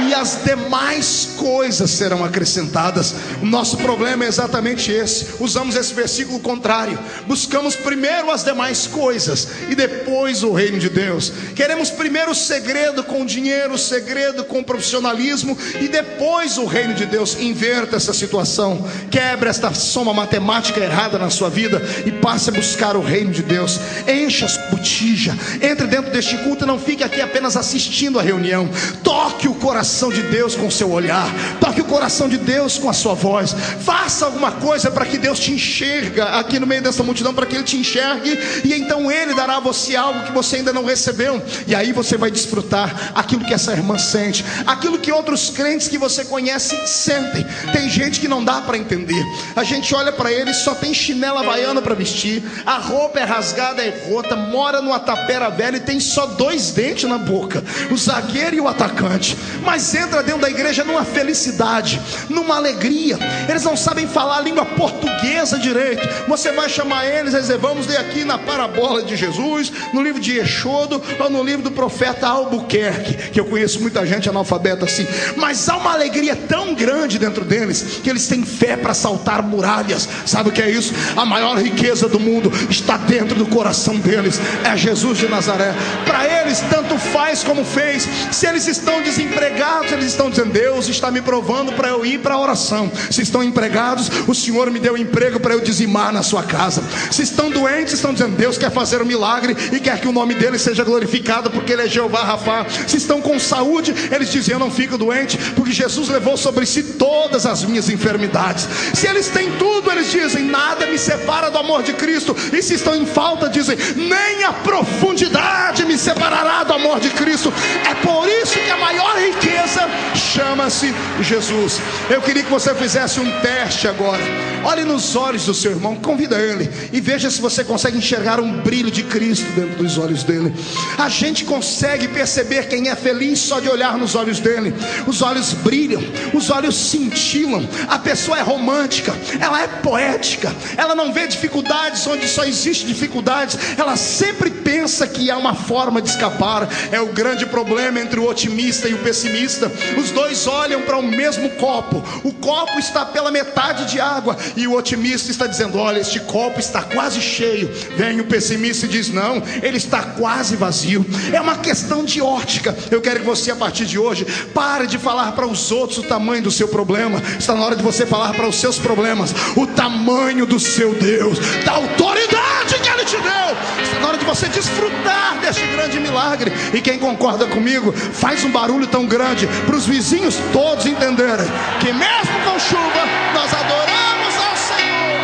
S2: E as demais coisas serão acrescentadas. O nosso problema é exatamente esse. Usamos esse versículo contrário. Buscamos primeiro as demais coisas e depois o reino de Deus. Queremos primeiro o segredo com o dinheiro, o segredo com o profissionalismo, e depois o reino de Deus. Inverta essa situação. Quebre esta soma matemática errada na sua vida e passe a buscar o reino de Deus. Encha a botija. Entre dentro deste culto e não fique aqui apenas assistindo a reunião. Toque o coração de Deus com o seu olhar, toque o coração de Deus com a sua voz. Faça alguma coisa para que Deus te enxerga aqui no meio dessa multidão, para que Ele te enxergue, e então Ele dará a você algo que você ainda não recebeu. E aí você vai desfrutar aquilo que essa irmã sente, aquilo que outros crentes que você conhece sentem. Tem gente que não dá para entender. A gente olha para ele, só tem chinela havaiana para vestir, a roupa é rasgada, é rota, mora numa tapera velha e tem só 2 dentes na boca, o zagueiro e o atacante. Mas entra dentro da igreja numa felicidade, numa alegria. Eles não sabem falar a língua portuguesa direito. Você vai chamar eles e dizer: vamos ler aqui na parábola de Jesus, no livro de Eixodo, ou no livro do profeta Albuquerque, que eu conheço muita gente analfabeta assim. Mas há uma alegria tão grande dentro deles, que eles têm fé para saltar muralhas. Sabe o que é isso? A maior riqueza do mundo está dentro do coração deles. É Jesus de Nazaré. Para eles tanto faz como fez. Se eles estão desempregados, eles estão dizendo: Deus está me provando para eu ir para a oração. Se estão empregados, o Senhor me deu emprego para eu dizimar na sua casa. Se estão doentes, estão dizendo: Deus quer fazer um milagre e quer que o nome dele seja glorificado, porque ele é Jeová Rafá. Se estão com saúde, eles dizem: eu não fico doente, porque Jesus levou sobre si todas as minhas enfermidades. Se eles têm tudo, eles dizem: nada me separa do amor de Cristo. E se estão em falta, dizem: nem a profundidade me separará do amor de Cristo. É por isso que a maior riqueza chama-se Jesus. Eu queria que você fizesse um teste agora. Olhe nos olhos do seu irmão, convida ele e veja se você consegue enxergar um brilho de Cristo dentro dos olhos dele. A gente consegue perceber quem é feliz só de olhar nos olhos dele. Os olhos brilham, os olhos cintilam. A pessoa é romântica, ela é poética, ela não vê dificuldades onde só existe dificuldades. Ela sempre pensa que há uma forma de escapar. É o grande problema entre o otimista e o pessimista. Os dois olham para o mesmo copo. O copo está pela metade de água e o otimista está dizendo: olha, este copo está quase cheio. Vem o pessimista e diz: não, ele está quase vazio. É uma questão de ótica. Eu quero que você, a partir de hoje, pare de falar para os outros o tamanho do seu problema. Está na hora de você falar para os seus problemas o tamanho do seu Deus, da autoridade que Ele te deu. Está na hora de você desfrutar deste grande milagre. E quem concorda comigo, faz um barulho tão grande para os vizinhos todos entenderem que mesmo com chuva nós adoramos ao Senhor.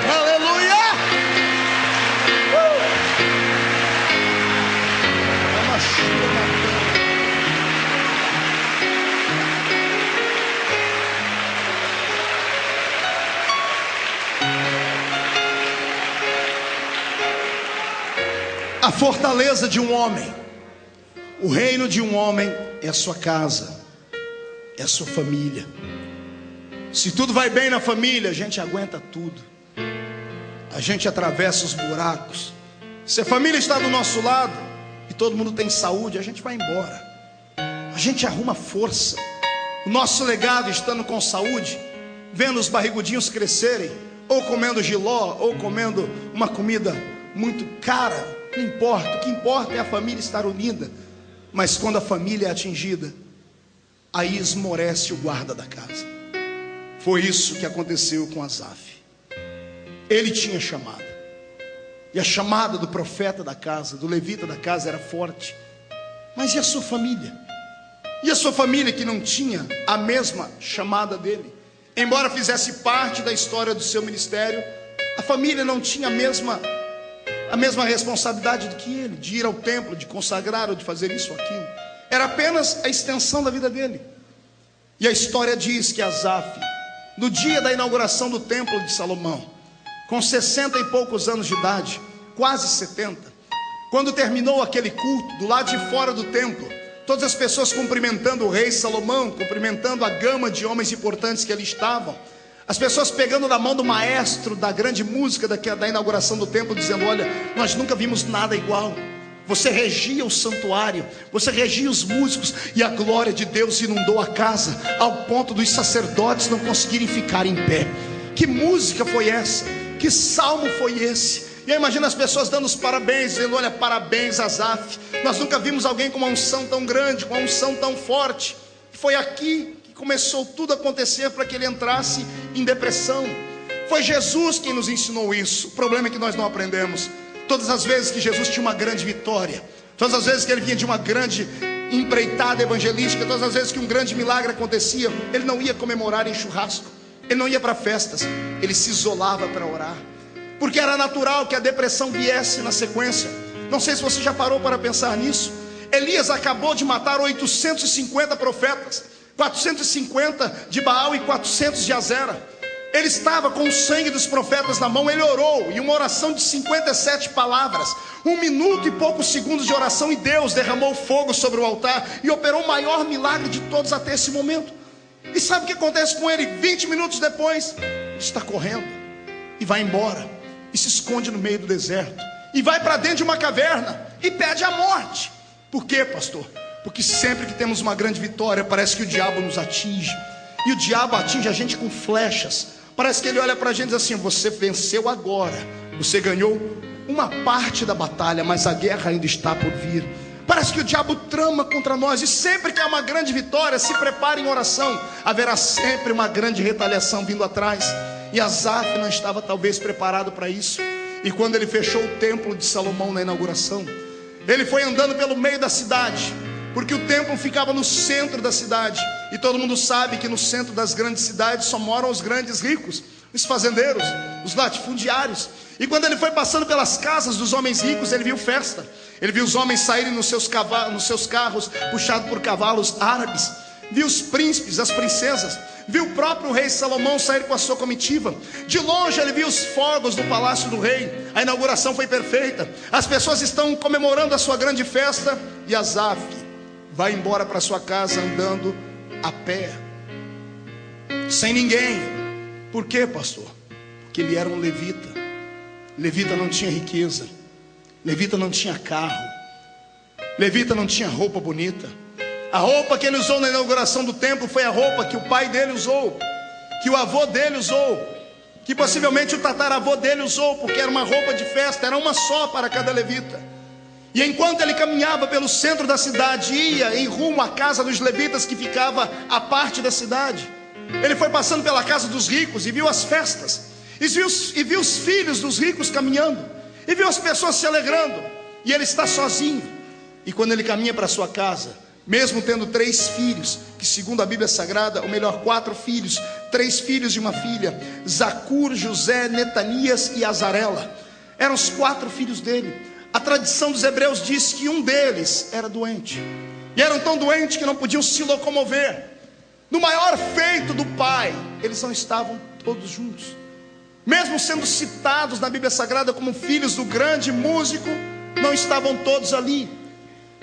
S2: Aleluia! É uma chuva. A fortaleza de um homem, o reino de um homem é a sua casa, é a sua família. Se tudo vai bem na família, a gente aguenta tudo, a gente atravessa os buracos. Se a família está do nosso lado e todo mundo tem saúde, a gente vai embora, a gente arruma força. O nosso legado estando com saúde, vendo os barrigudinhos crescerem, ou comendo jiló, ou comendo uma comida muito cara, não importa. O que importa é a família estar unida. Mas quando a família é atingida, aí esmorece o guarda da casa. Foi isso que aconteceu com Asaf. Ele tinha chamada, e a chamada do profeta da casa, do levita da casa, era forte. Mas e a sua família? E a sua família que não tinha a mesma chamada dele? Embora fizesse parte da história do seu ministério, a família não tinha a mesma responsabilidade do que ele, de ir ao templo, de consagrar ou de fazer isso ou aquilo. Era apenas a extensão da vida dele. E a história diz que Asaf, no dia da inauguração do templo de Salomão, com 60 e poucos anos de idade, quase 70, quando terminou aquele culto, do lado de fora do templo, todas as pessoas cumprimentando o rei Salomão, cumprimentando a gama de homens importantes que ali estavam, as pessoas pegando na mão do maestro da grande música da inauguração do templo, dizendo: olha, nós nunca vimos nada igual. Você regia o santuário, você regia os músicos, e a glória de Deus inundou a casa, ao ponto dos sacerdotes não conseguirem ficar em pé. Que música foi essa? Que salmo foi esse? E aí imagina as pessoas dando os parabéns, dizendo: olha, parabéns Asaf, nós nunca vimos alguém com uma unção tão grande, com uma unção tão forte. Foi aqui que começou tudo a acontecer para que ele entrasse em depressão. Foi Jesus quem nos ensinou isso. O problema é que nós não aprendemos. Todas as vezes que Jesus tinha uma grande vitória, todas as vezes que ele vinha de uma grande empreitada evangelística, todas as vezes que um grande milagre acontecia, ele não ia comemorar em churrasco, ele não ia para festas, ele se isolava para orar, porque era natural que a depressão viesse na sequência. Não sei se você já parou para pensar nisso. Elias acabou de matar 850 profetas, 450 de Baal e 400 de Azera. Ele estava com o sangue dos profetas na mão. Ele orou, e uma oração de 57 palavras, 1 minuto e poucos segundos de oração, e Deus derramou fogo sobre o altar e operou o maior milagre de todos até esse momento. E sabe o que acontece com ele? 20 minutos depois, ele está correndo e vai embora, e se esconde no meio do deserto, e vai para dentro de uma caverna e pede a morte. Por quê, pastor? Porque sempre que temos uma grande vitória, parece que o diabo nos atinge. E o diabo atinge a gente com flechas. Parece que ele olha para a gente e diz assim: você venceu agora, você ganhou uma parte da batalha, mas a guerra ainda está por vir. Parece que o diabo trama contra nós, e sempre que há uma grande vitória, se prepare em oração, haverá sempre uma grande retaliação vindo atrás. E Asaf não estava talvez preparado para isso. E quando ele fechou o templo de Salomão na inauguração, ele foi andando pelo meio da cidade, porque o templo ficava no centro da cidade, e todo mundo sabe que no centro das grandes cidades só moram os grandes ricos, os fazendeiros, os latifundiários. E quando ele foi passando pelas casas dos homens ricos, ele viu festa. Ele viu os homens saírem nos seus carros, puxados por cavalos árabes. Viu os príncipes, as princesas. Viu o próprio rei Salomão sair com a sua comitiva. De longe ele viu os fogos do palácio do rei. A inauguração foi perfeita. As pessoas estão comemorando a sua grande festa. E Asaf vai embora para sua casa andando a pé, sem ninguém. Por quê, pastor? Porque ele era um levita. Levita não tinha riqueza. Levita não tinha carro, levita não tinha roupa bonita. A roupa que ele usou na inauguração do templo foi a roupa que o pai dele usou, que o avô dele usou, que possivelmente o tataravô dele usou, porque era uma roupa de festa, era uma só para cada levita. E enquanto ele caminhava pelo centro da cidade, ia em rumo à casa dos levitas que ficava à parte da cidade, ele foi passando pela casa dos ricos e viu as festas, e viu os filhos dos ricos caminhando, e viu as pessoas se alegrando, e ele está sozinho. E quando ele caminha para sua casa, mesmo tendo 3 filhos, que segundo a Bíblia Sagrada, ou melhor, 4 filhos, 3 filhos e uma filha, Zacur, José, Netanias e Azarela, eram os 4 filhos dele. A tradição dos hebreus diz que um deles era doente, e eram tão doentes que não podiam se locomover. No maior feito do pai, eles não estavam todos juntos, mesmo sendo citados na Bíblia Sagrada como filhos do grande músico, não estavam todos ali.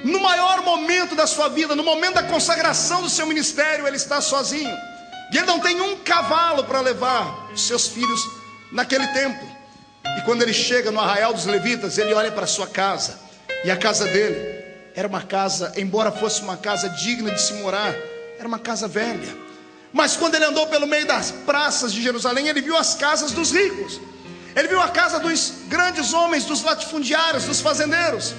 S2: No maior momento da sua vida, no momento da consagração do seu ministério, ele está sozinho, e ele não tem um cavalo para levar os seus filhos naquele tempo. E quando ele chega no arraial dos levitas, ele olha para a sua casa, e a casa dele era uma casa, embora fosse uma casa digna de se morar, era uma casa velha. Mas quando ele andou pelo meio das praças de Jerusalém, ele viu as casas dos ricos, ele viu a casa dos grandes homens, dos latifundiários, dos fazendeiros,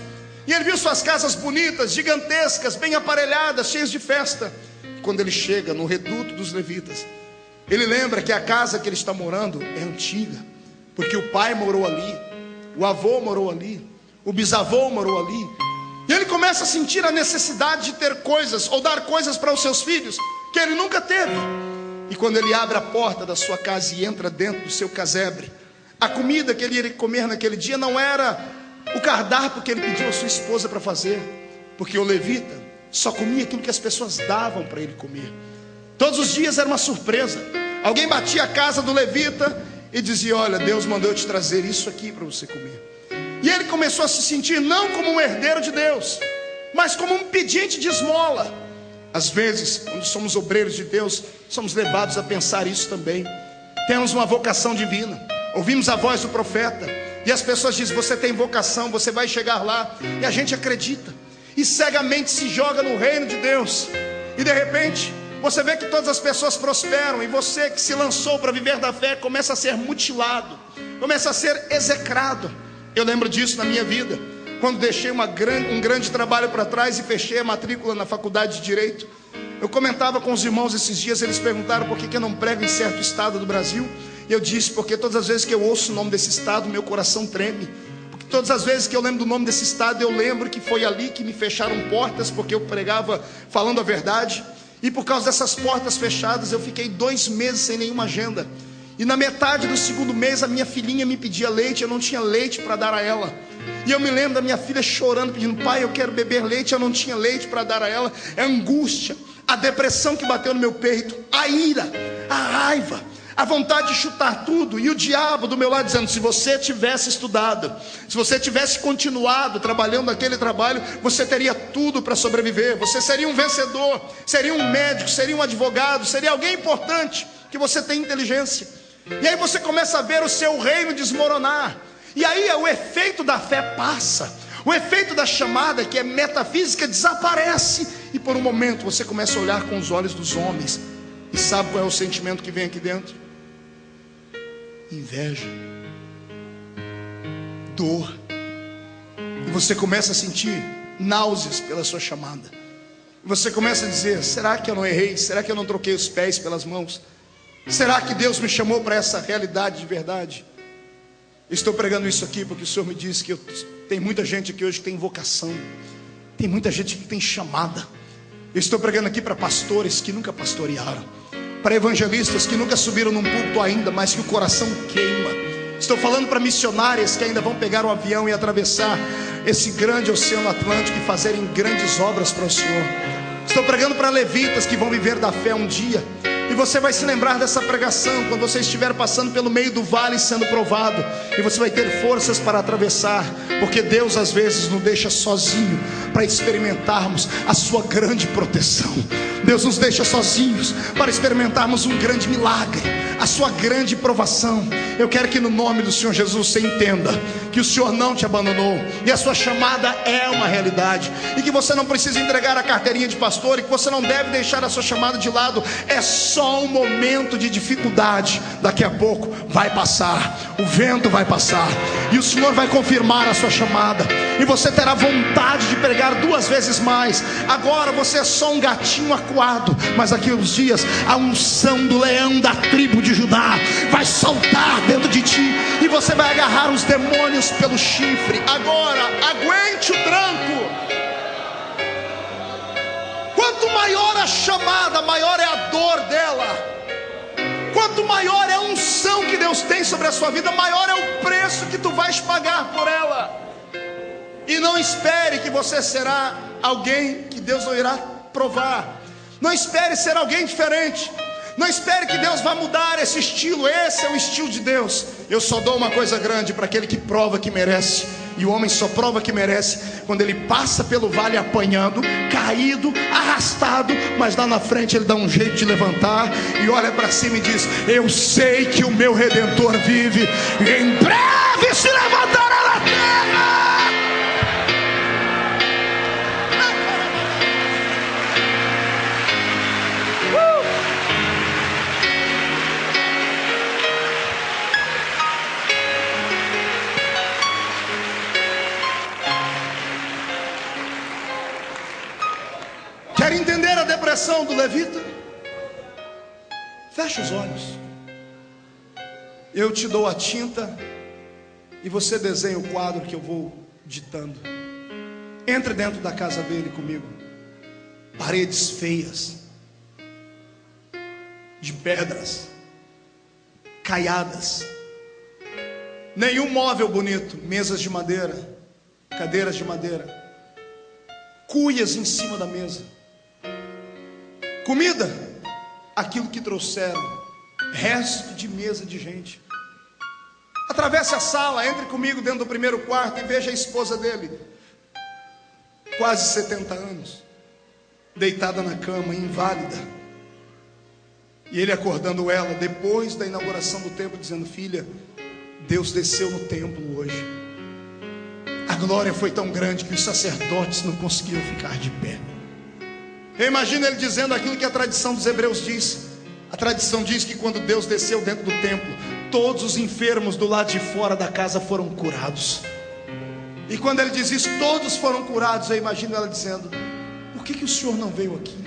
S2: e ele viu suas casas bonitas, gigantescas, bem aparelhadas, cheias de festa. Quando ele chega no reduto dos levitas, ele lembra que a casa que ele está morando é antiga, porque o pai morou ali, o avô morou ali, o bisavô morou ali. E ele começa a sentir a necessidade de ter coisas, ou dar coisas para os seus filhos, que ele nunca teve. E quando ele abre a porta da sua casa e entra dentro do seu casebre, a comida que ele iria comer naquele dia não era o cardápio que ele pediu à sua esposa para fazer, porque o levita só comia aquilo que as pessoas davam para ele comer. Todos os dias era uma surpresa. Alguém batia a casa do levita e dizia: olha, Deus mandou eu te trazer isso aqui para você comer. E ele começou a se sentir não como um herdeiro de Deus, mas como um pedinte de esmola. Às vezes, quando somos obreiros de Deus, somos levados a pensar isso também. Temos uma vocação divina, ouvimos a voz do profeta, e as pessoas dizem: você tem vocação, você vai chegar lá. E a gente acredita, e cegamente se joga no reino de Deus. E de repente, você vê que todas as pessoas prosperam, e você que se lançou para viver da fé começa a ser mutilado, começa a ser execrado. Eu lembro disso na minha vida, quando deixei um grande trabalho para trás e fechei a matrícula na faculdade de Direito. Eu comentava com os irmãos esses dias, eles perguntaram por que eu não prego em certo estado do Brasil. E eu disse: porque todas as vezes que eu ouço o nome desse estado, meu coração treme. Porque todas as vezes que eu lembro do nome desse estado, eu lembro que foi ali que me fecharam portas, porque eu pregava falando a verdade. E por causa dessas portas fechadas, eu fiquei 2 meses sem nenhuma agenda. E na metade do 2º mês, a minha filhinha me pedia leite, eu não tinha leite para dar a ela. E eu me lembro da minha filha chorando, pedindo: pai, eu quero beber leite, eu não tinha leite para dar a ela. É a angústia, a depressão que bateu no meu peito, a ira, a raiva, a vontade de chutar tudo. E o diabo do meu lado dizendo: se você tivesse estudado, se você tivesse continuado trabalhando naquele trabalho, você teria tudo para sobreviver. Você seria um vencedor, seria um médico, seria um advogado, seria alguém importante, que você tem inteligência. E aí você começa a ver o seu reino desmoronar. E aí o efeito da fé passa, o efeito da chamada, que é metafísica, desaparece. E por um momento você começa a olhar com os olhos dos homens. E sabe qual é o sentimento que vem aqui dentro? Inveja, dor. E você começa a sentir náuseas pela sua chamada. E você começa a dizer: será que eu não errei? Será que eu não troquei os pés pelas mãos? Será que Deus me chamou para essa realidade de verdade? Estou pregando isso aqui porque o Senhor me disse que tem muita gente aqui hoje que tem vocação, tem muita gente que tem chamada. Eu estou pregando aqui para pastores que nunca pastorearam, para evangelistas que nunca subiram num púlpito ainda, mas que o coração queima. Estou falando para missionárias que ainda vão pegar um avião e atravessar esse grande oceano Atlântico e fazerem grandes obras para o Senhor. Estou pregando para levitas que vão viver da fé um dia. E você vai se lembrar dessa pregação quando você estiver passando pelo meio do vale sendo provado. E você vai ter forças para atravessar, porque Deus às vezes nos deixa sozinho para experimentarmos a sua grande proteção. Deus nos deixa sozinhos para experimentarmos um grande milagre, a sua grande provação. Eu quero que no nome do Senhor Jesus você entenda que o Senhor não te abandonou, e a sua chamada é uma realidade, e que você não precisa entregar a carteirinha de pastor, e que você não deve deixar a sua chamada de lado. É só um momento de dificuldade, daqui a pouco vai passar, o vento vai passar, e o Senhor vai confirmar a sua chamada, e você terá vontade de pregar 2 vezes mais. Agora você é só um gatinho acuado, mas daqui a uns dias a unção do leão da tribo de Judá vai saltar dentro de ti, e você vai agarrar os demônios pelo chifre. Agora aguente o tranco. Quanto maior a chamada, maior é a dor dela. Quanto maior é a unção que Deus tem sobre a sua vida, maior é o preço que tu vais pagar por ela. E não espere que você será alguém que Deus não irá provar. Não espere ser alguém diferente. Não espere que Deus vai mudar esse estilo. Esse é o estilo de Deus. Eu só dou uma coisa grande para aquele que prova que merece. E o homem só prova que merece quando ele passa pelo vale apanhando, caído, arrastado, mas lá na frente ele dá um jeito de levantar e olha para cima e diz: eu sei que o meu Redentor vive, em breve se levantará na terra. Quer entender a depressão do levita? Fecha os olhos. Eu te dou a tinta e você desenha o quadro que eu vou ditando. Entre dentro da casa dele comigo. Paredes feias, de pedras, caiadas, nenhum móvel bonito, mesas de madeira, cadeiras de madeira, cuias em cima da mesa. Comida, aquilo que trouxeram, resto de mesa de gente. Atravesse a sala, entre comigo dentro do primeiro quarto e veja a esposa dele, quase 70 anos, deitada na cama, inválida. E ele acordando ela depois da inauguração do templo, dizendo: filha, Deus desceu no templo hoje. A glória foi tão grande que os sacerdotes não conseguiram ficar de pé. Eu imagino ele dizendo aquilo que a tradição dos hebreus diz. A tradição diz que quando Deus desceu dentro do templo, todos os enfermos do lado de fora da casa foram curados. E quando ele diz isso, todos foram curados. Eu imagino ela dizendo: por que o Senhor não veio aqui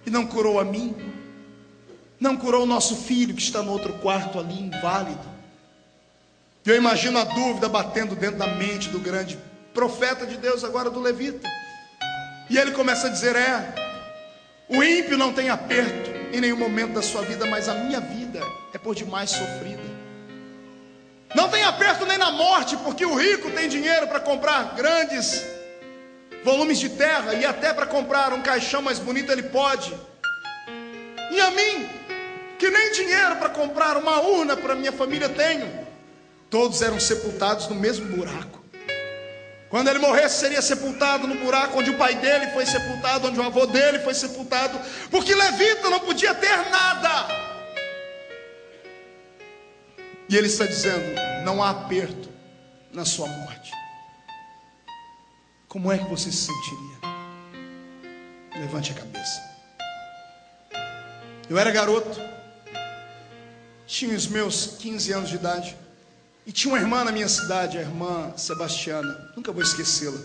S2: e não curou a mim? Não curou o nosso filho que está no outro quarto ali, inválido? Eu imagino a dúvida batendo dentro da mente do grande profeta de Deus, agora do levita. E ele começa a dizer: o ímpio não tem aperto em nenhum momento da sua vida, mas a minha vida é por demais sofrida. Não tem aperto nem na morte, porque o rico tem dinheiro para comprar grandes volumes de terra, e até para comprar um caixão mais bonito ele pode. E a mim, que nem dinheiro para comprar uma urna para minha família tenho. Todos eram sepultados no mesmo buraco. Quando ele morresse, seria sepultado no buraco onde o pai dele foi sepultado, onde o avô dele foi sepultado, porque levita não podia ter nada. E ele está dizendo: não há aperto na sua morte. Como é que você se sentiria? Levante a cabeça. Eu era garoto, tinha os meus 15 anos de idade, e tinha uma irmã na minha cidade, a irmã Sebastiana, nunca vou esquecê-la.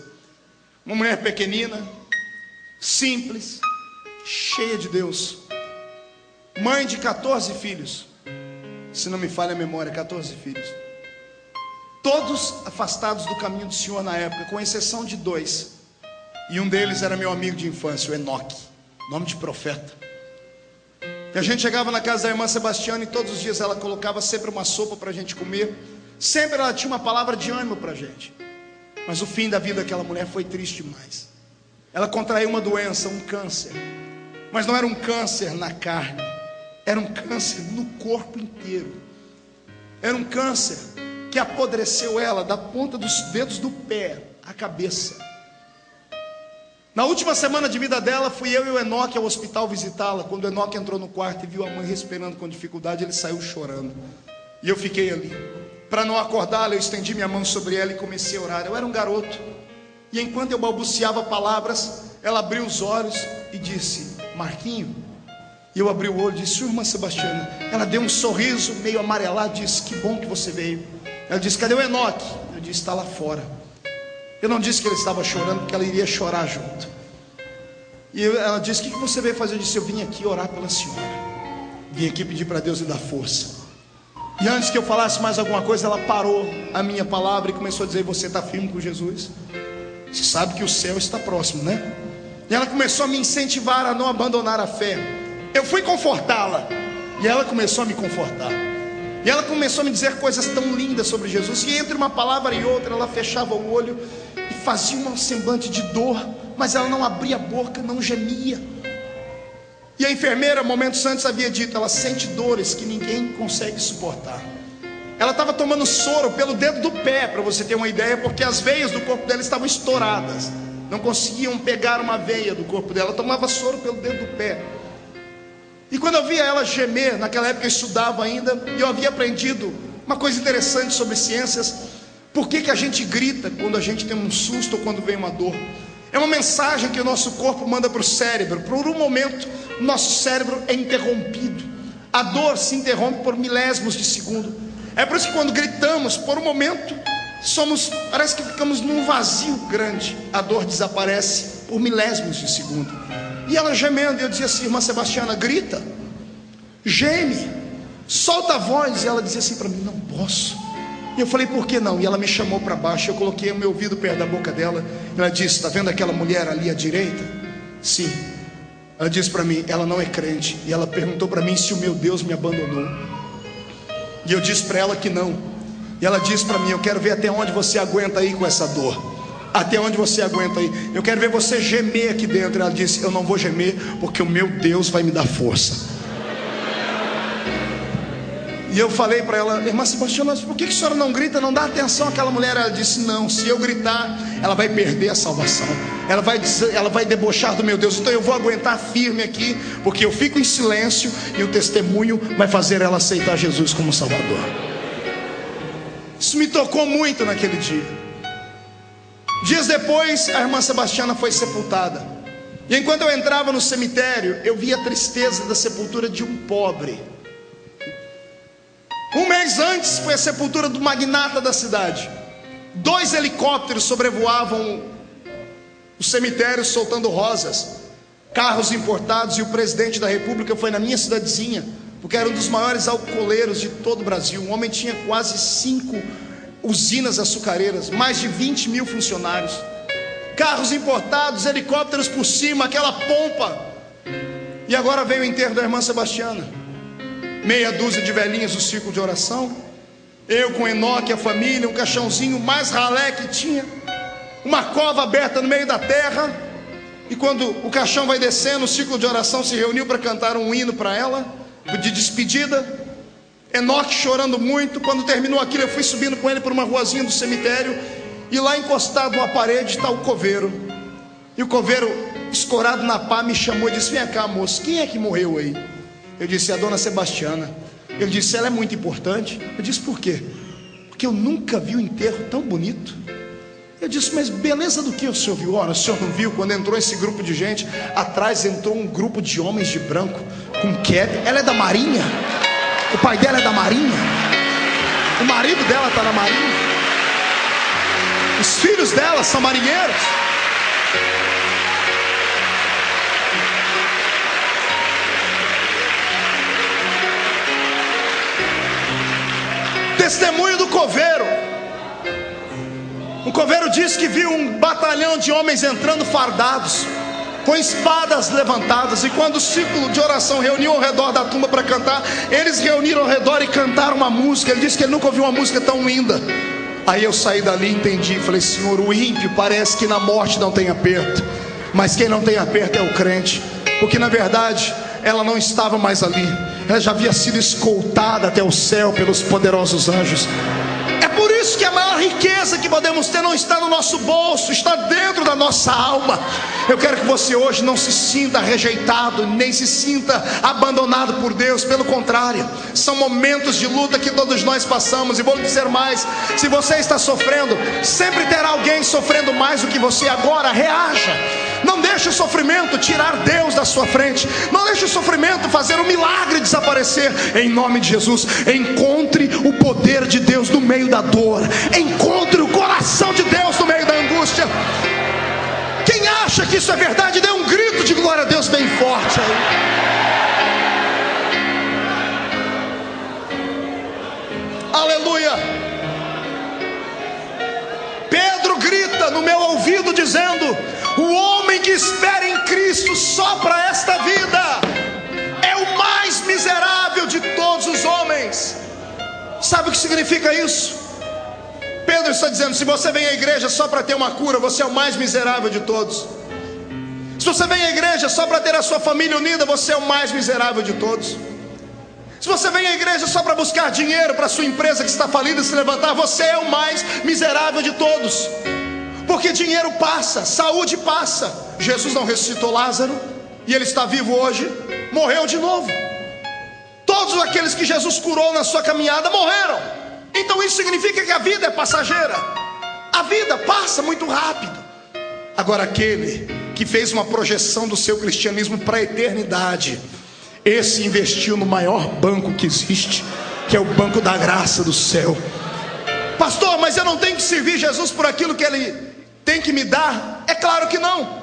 S2: Uma mulher pequenina, simples, cheia de Deus, mãe de 14 filhos, se não me falha a memória, 14 filhos, todos afastados do caminho do Senhor na época, com exceção de 2, e um deles era meu amigo de infância, o Enoque, nome de profeta. E a gente chegava na casa da irmã Sebastiana e todos os dias ela colocava sempre uma sopa para a gente comer. Sempre ela tinha uma palavra de ânimo para a gente. Mas o fim da vida daquela mulher foi triste demais. Ela contraiu uma doença, um câncer. Mas não era um câncer na carne, era um câncer no corpo inteiro. Era um câncer que apodreceu ela da ponta dos dedos do pé à cabeça. Na última semana de vida dela, fui eu e o Enoque ao hospital visitá-la. Quando o Enoque entrou no quarto e viu a mãe respirando com dificuldade, ele saiu chorando. E eu fiquei ali. Para não acordá-la, eu estendi minha mão sobre ela e comecei a orar. Eu era um garoto, e enquanto eu balbuciava palavras, ela abriu os olhos e disse: Marquinho. E eu abri o olho e disse: irmã Sebastiana. Ela deu um sorriso meio amarelado e disse: que bom que você veio. Ela disse: cadê o Enoque? Eu disse: está lá fora. Eu não disse que ele estava chorando, porque ela iria chorar junto. E ela disse: o que você veio fazer? Eu disse: eu vim aqui orar pela senhora, vim aqui pedir para Deus lhe dar força. E antes que eu falasse mais alguma coisa, ela parou a minha palavra e começou a dizer: você está firme com Jesus? Você sabe que o céu está próximo, né? E ela começou a me incentivar a não abandonar a fé. Eu fui confortá-la, e ela começou a me confortar. E ela começou a me dizer coisas tão lindas sobre Jesus. E entre uma palavra e outra, ela fechava o olho e fazia um semblante de dor, mas ela não abria a boca, não gemia. E a enfermeira, momentos antes, havia dito: ela sente dores que ninguém consegue suportar. Ela estava tomando soro pelo dedo do pé, para você ter uma ideia, porque as veias do corpo dela estavam estouradas, não conseguiam pegar uma veia do corpo dela. Ela tomava soro pelo dedo do pé. E quando eu via ela gemer, naquela época eu estudava ainda, e eu havia aprendido uma coisa interessante sobre ciências. Por que a gente grita quando a gente tem um susto ou quando vem uma dor? É uma mensagem que o nosso corpo manda para o cérebro. Por um momento, o nosso cérebro é interrompido. A dor se interrompe por milésimos de segundo. É por isso que quando gritamos, por um momento, parece que ficamos num vazio grande. A dor desaparece por milésimos de segundo. E ela gemendo, e eu dizia assim: irmã Sebastiana, grita, geme, solta a voz. E ela dizia assim para mim: não posso. E eu falei: por que não? E ela me chamou para baixo. Eu coloquei o meu ouvido perto da boca dela. Ela disse: está vendo aquela mulher ali à direita? Sim. Ela disse para mim: ela não é crente. E ela perguntou para mim se o meu Deus me abandonou. E eu disse para ela que não. E ela disse para mim: eu quero ver até onde você aguenta aí com essa dor. Até onde você aguenta aí? Eu quero ver você gemer aqui dentro. Ela disse: eu não vou gemer, porque o meu Deus vai me dar força. E eu falei para ela: irmã Sebastiana, por que a senhora não grita, não dá atenção àquela mulher? Ela disse: não, se eu gritar, ela vai perder a salvação, ela vai debochar do meu Deus. Então eu vou aguentar firme aqui, porque eu fico em silêncio, e o testemunho vai fazer ela aceitar Jesus como Salvador. Isso me tocou muito naquele dia. Dias depois, a irmã Sebastiana foi sepultada. E enquanto eu entrava no cemitério, eu via a tristeza da sepultura de um pobre. Um mês antes foi a sepultura do magnata da cidade. 2 helicópteros sobrevoavam o cemitério soltando rosas, carros importados. E o presidente da república foi na minha cidadezinha, porque era um dos maiores alcooleiros de todo o Brasil. Um homem tinha quase 5 usinas açucareiras, mais de 20 mil funcionários, carros importados, helicópteros por cima, aquela pompa. E agora veio o enterro da irmã Sebastiana. Meia dúzia de velhinhas do círculo de oração, eu com Enoque, a família, um caixãozinho mais ralé que tinha, uma cova aberta no meio da terra. E quando o caixão vai descendo, o círculo de oração se reuniu para cantar um hino para ela, de despedida. Enoque chorando muito. Quando terminou aquilo, eu fui subindo com ele por uma ruazinha do cemitério, e lá encostado numa parede está o coveiro. E o coveiro, escorado na pá, me chamou e disse: vem cá, moço, quem é que morreu aí? Eu disse: a dona Sebastiana. Ele disse: ela é muito importante. Eu disse: por quê? Porque eu nunca vi um enterro tão bonito. Eu disse: mas beleza do que o senhor viu? Ora, o senhor não viu quando entrou esse grupo de gente? Atrás entrou um grupo de homens de branco, com cap. Ela é da marinha. O pai dela é da marinha. O marido dela está na marinha. Os filhos dela são marinheiros. Testemunho do coveiro. O coveiro disse que viu um batalhão de homens entrando fardados, com espadas levantadas. E quando o círculo de oração reuniu ao redor da tumba para cantar, eles reuniram ao redor e cantaram uma música. Ele disse que ele nunca ouviu uma música tão linda. Aí eu saí dali e entendi. Falei: Senhor, o ímpio parece que na morte não tem aperto, mas quem não tem aperto é o crente. Porque na verdade ela não estava mais ali, ela já havia sido escoltada até o céu pelos poderosos anjos. É por Por isso que a maior riqueza que podemos ter não está no nosso bolso, está dentro da nossa alma. Eu quero que você hoje não se sinta rejeitado, nem se sinta abandonado por Deus. Pelo contrário, são momentos de luta que todos nós passamos. E vou lhe dizer mais: se você está sofrendo, sempre terá alguém sofrendo mais do que você. Agora reaja. Não deixe o sofrimento tirar Deus da sua frente. Não deixe o sofrimento fazer o milagre desaparecer. Em nome de Jesus, encontre o poder de Deus no meio da dor. Encontre o coração de Deus no meio da angústia. Quem acha que isso é verdade, dê um grito de glória a Deus bem forte aí. Aleluia. Pedro grita no meu ouvido dizendo: o homem que espera em Cristo só para esta vida é o mais miserável de todos os homens. Sabe o que significa isso? Pedro está dizendo: se você vem à igreja só para ter uma cura, você é o mais miserável de todos. Se você vem à igreja só para ter a sua família unida, você é o mais miserável de todos. Se você vem à igreja só para buscar dinheiro para a sua empresa que está falida se levantar, você é o mais miserável de todos. Porque dinheiro passa, saúde passa. Jesus não ressuscitou Lázaro e ele está vivo hoje, morreu de novo. Todos aqueles que Jesus curou na sua caminhada morreram. Então isso significa que a vida é passageira. A vida passa muito rápido. Agora aquele que fez uma projeção do seu cristianismo para a eternidade, esse investiu no maior banco que existe, que é o banco da graça do céu. Pastor, mas eu não tenho que servir Jesus por aquilo que ele tem que me dar? É claro que não.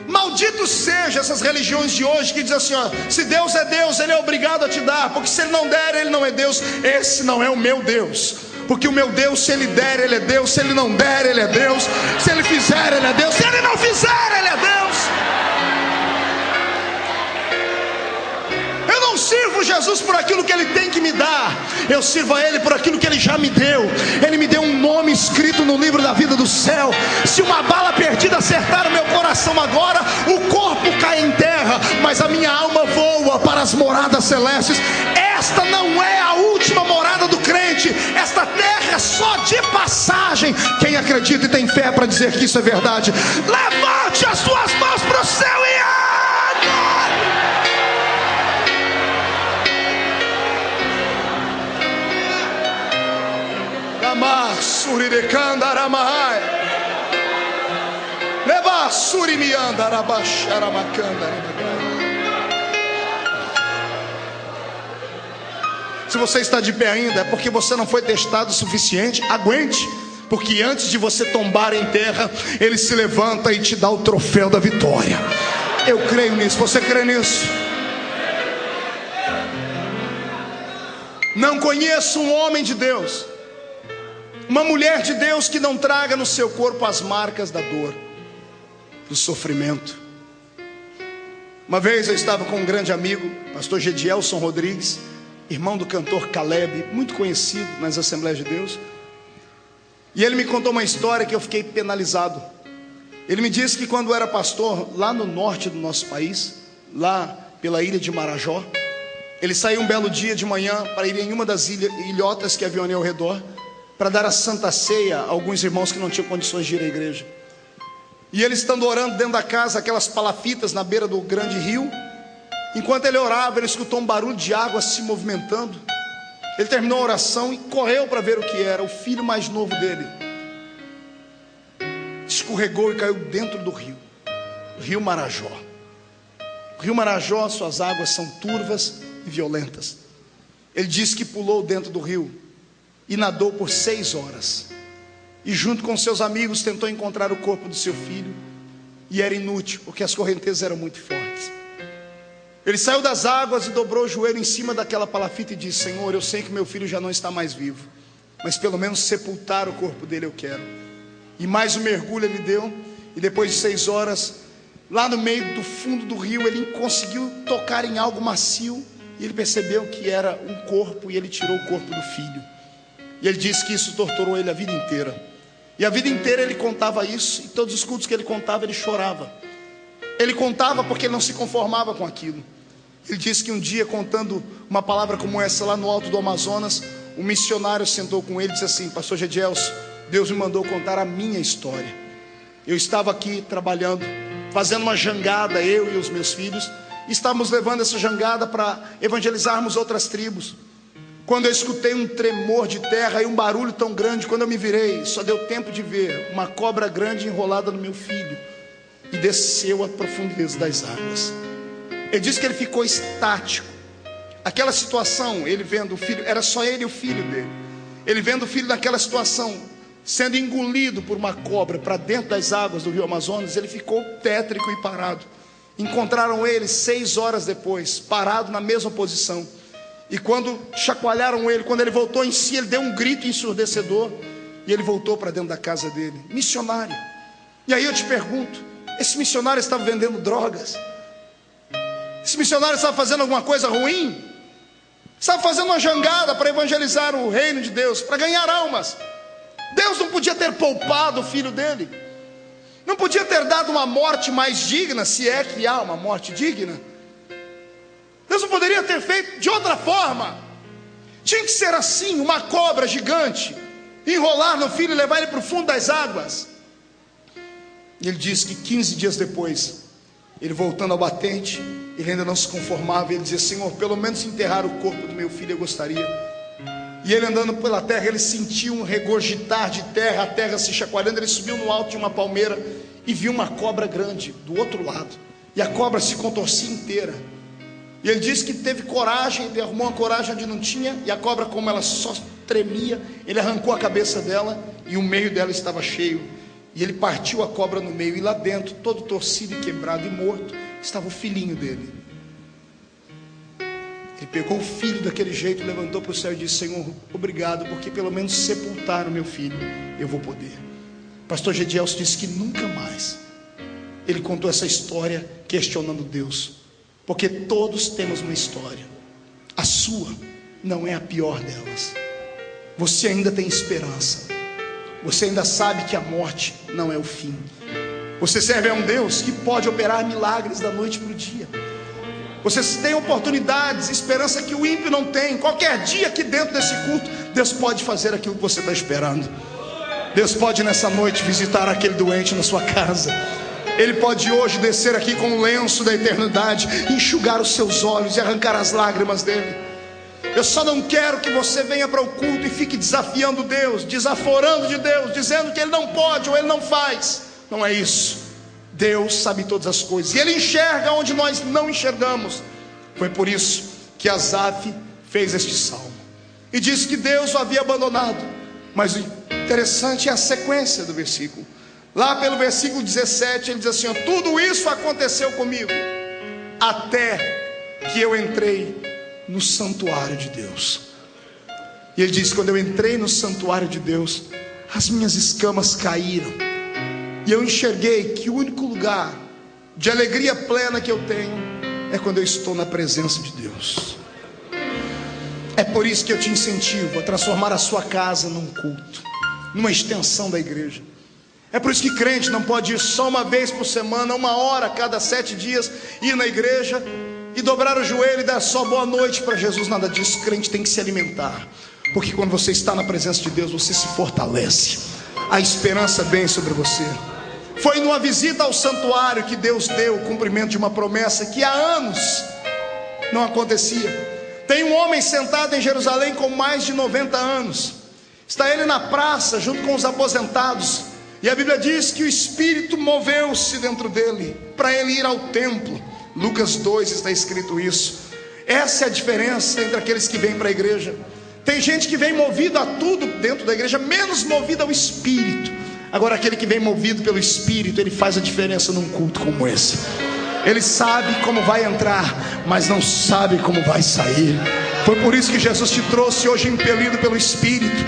S2: Malditos sejam essas religiões de hoje que dizem assim, ó, se Deus é Deus, ele é obrigado a te dar, porque se ele não der, ele não é Deus. Esse não é o meu Deus. Porque o meu Deus, se ele der, ele é Deus. Se ele não der, ele é Deus. Se ele fizer, ele é Deus. Se ele não fizer, ele é Deus. Eu não sirvo Jesus por aquilo que ele tem que me dar. Eu sirvo a ele por aquilo que ele já me deu. Ele me deu um nome escrito no livro da vida do céu. Se uma bala perdida acertar o meu coração agora, o corpo cai em terra, mas a minha alma voa para as moradas celestes. Esta não é a última morada do crente. Esta terra é só de passagem. Quem acredita e tem fé para dizer que isso é verdade, levante as suas mãos para o céu e adore. Se você está de pé ainda, é porque você não foi testado o suficiente. Aguente, porque antes de você tombar em terra, ele se levanta e te dá o troféu da vitória. Eu creio nisso. Você crê nisso? Não conheço um homem de Deus, uma mulher de Deus que não traga no seu corpo as marcas da dor, do sofrimento. Uma vez eu estava com um grande amigo, pastor Gedielson Rodrigues, irmão do cantor Caleb, muito conhecido nas Assembleias de Deus. E ele me contou uma história que eu fiquei penalizado. Ele me disse que quando era pastor lá no norte do nosso país, lá pela ilha de Marajó, ele saiu um belo dia de manhã para ir em uma das ilhotas que havia ali ao redor, para dar a santa ceia a alguns irmãos que não tinham condições de ir à igreja. E ele estando orando dentro da casa, aquelas palafitas na beira do grande rio, enquanto ele orava, ele escutou um barulho de água se movimentando. Ele terminou a oração e correu para ver o que era. O filho mais novo dele escorregou e caiu dentro do rio, o rio Marajó. O rio Marajó, suas águas são turvas e violentas. Ele disse que pulou dentro do rio e nadou por 6 horas, e junto com seus amigos tentou encontrar o corpo do seu filho, e era inútil, porque as correntezas eram muito fortes. Ele saiu das águas e dobrou o joelho em cima daquela palafita e disse: Senhor, eu sei que meu filho já não está mais vivo, mas pelo menos sepultar o corpo dele eu quero. E mais um mergulho ele deu, e depois de 6 horas, lá no meio do fundo do rio, ele conseguiu tocar em algo macio, e ele percebeu que era um corpo, e ele tirou o corpo do filho. E ele disse que isso torturou ele a vida inteira. E a vida inteira ele contava isso, e todos os cultos que ele contava, ele chorava. Ele contava porque ele não se conformava com aquilo. Ele disse que um dia, contando uma palavra como essa lá no alto do Amazonas, um missionário sentou com ele e disse assim: pastor Gedielson, Deus me mandou contar a minha história. Eu estava aqui trabalhando, fazendo uma jangada, eu e os meus filhos. Estávamos levando essa jangada para evangelizarmos outras tribos, quando eu escutei um tremor de terra e um barulho tão grande. Quando eu me virei, só deu tempo de ver uma cobra grande enrolada no meu filho, e desceu à profundeza das águas. Ele disse que ele ficou estático. Aquela situação, ele vendo o filho, era só ele e o filho dele. Ele vendo o filho naquela situação, sendo engolido por uma cobra para dentro das águas do rio Amazonas, ele ficou tétrico e parado. Encontraram ele 6 horas depois, parado na mesma posição. E quando chacoalharam ele, quando ele voltou em si, ele deu um grito ensurdecedor, e ele voltou para dentro da casa dele. Missionário. E aí eu te pergunto, esse missionário estava vendendo drogas? Esse missionário estava fazendo alguma coisa ruim? Estava fazendo uma jangada para evangelizar o reino de Deus, para ganhar almas. Deus não podia ter poupado o filho dele? Não podia ter dado uma morte mais digna, se é que há uma morte digna? Deus não poderia ter feito de outra forma? Tinha que ser assim, uma cobra gigante, enrolar no filho e levar ele para o fundo das águas. E ele diz que 15 dias depois, ele voltando ao batente, ele ainda não se conformava. Ele dizia: Senhor, pelo menos enterrar o corpo do meu filho eu gostaria. E ele andando pela terra, ele sentiu um regurgitar de terra, a terra se chacoalhando. Ele subiu no alto de uma palmeira e viu uma cobra grande do outro lado, e a cobra se contorcia inteira. E ele disse que teve coragem, ele arrumou uma coragem onde não tinha, e a cobra, como ela só tremia, ele arrancou a cabeça dela, e o meio dela estava cheio, e ele partiu a cobra no meio, e lá dentro, todo torcido e quebrado e morto, estava o filhinho dele. Ele pegou o filho daquele jeito, levantou para o céu e disse: Senhor, obrigado, porque pelo menos sepultar o meu filho eu vou poder. Pastor Gedielson disse que nunca mais ele contou essa história questionando Deus, porque todos temos uma história. A sua não é a pior delas. Você ainda tem esperança. Você ainda sabe que a morte não é o fim. Você serve a um Deus que pode operar milagres da noite para o dia. Você tem oportunidades, esperança que o ímpio não tem. Qualquer dia aqui dentro desse culto, Deus pode fazer aquilo que você está esperando. Deus pode nessa noite visitar aquele doente na sua casa. Ele pode hoje descer aqui com o lenço da eternidade, enxugar os seus olhos e arrancar as lágrimas dele. Eu só não quero que você venha para o culto e fique desafiando Deus, desaforando de Deus, dizendo que Ele não pode ou Ele não faz. Não é isso. Deus sabe todas as coisas, e Ele enxerga onde nós não enxergamos. Foi por isso que Asaf fez este salmo, e disse que Deus o havia abandonado. Mas o interessante é a sequência do versículo. Lá pelo versículo 17 ele diz assim: tudo isso aconteceu comigo, até que eu entrei no santuário de Deus. E ele diz: quando eu entrei no santuário de Deus, as minhas escamas caíram, e eu enxerguei que o único lugar de alegria plena que eu tenho é quando eu estou na presença de Deus. É por isso que eu te incentivo a transformar a sua casa num culto, numa extensão da igreja. É por isso que crente não pode ir só uma vez por semana, 1 hora a cada 7 dias, ir na igreja e dobrar o joelho e dar só boa noite para Jesus. Nada disso. Crente tem que se alimentar, porque quando você está na presença de Deus, você se fortalece, a esperança vem sobre você. Foi numa visita ao santuário que Deus deu o cumprimento de uma promessa que há anos não acontecia. Tem um homem sentado em Jerusalém com mais de 90 anos. Está ele na praça junto com os aposentados, e a Bíblia diz que o Espírito moveu-se dentro dele para ele ir ao templo. Lucas 2 está escrito isso. Essa é a diferença entre aqueles que vêm para a igreja. Tem gente que vem movido a tudo dentro da igreja, menos movido ao Espírito. Agora aquele que vem movido pelo Espírito, ele faz a diferença num culto como esse. Ele sabe como vai entrar, mas não sabe como vai sair. Foi por isso que Jesus te trouxe hoje impelido pelo Espírito.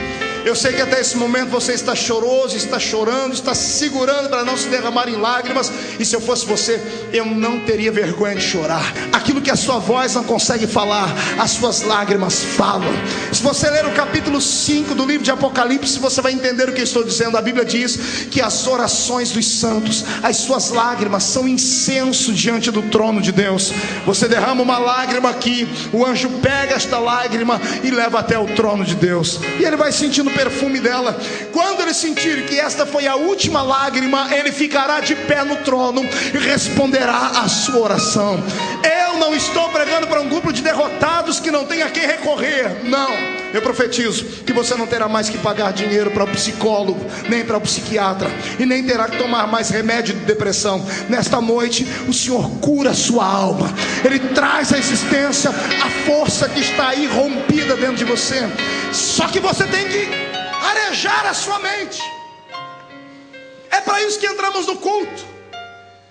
S2: Eu sei que até esse momento você está choroso, está chorando, está se segurando para não se derramar em lágrimas. E se eu fosse você, eu não teria vergonha de chorar. Aquilo que a sua voz não consegue falar, as suas lágrimas falam. Se você ler o capítulo 5 do livro de Apocalipse, você vai entender o que eu estou dizendo. A Bíblia diz que as orações dos santos, as suas lágrimas são incenso diante do trono de Deus. Você derrama uma lágrima aqui, o anjo pega esta lágrima e leva até o trono de Deus, e ele vai sentindo o perfume dela. Quando ele sentir que esta foi a última lágrima, ele ficará de pé no trono e responderá a sua oração. Eu não estou pregando para um grupo de derrotados que não tem a quem recorrer. Não, eu profetizo que você não terá mais que pagar dinheiro para o psicólogo, nem para o psiquiatra, e nem terá que tomar mais remédio de depressão. Nesta noite o Senhor cura a sua alma. Ele traz à existência a força que está aí rompida dentro de você. Só que você tem que arejar a sua mente. É para isso que entramos no culto.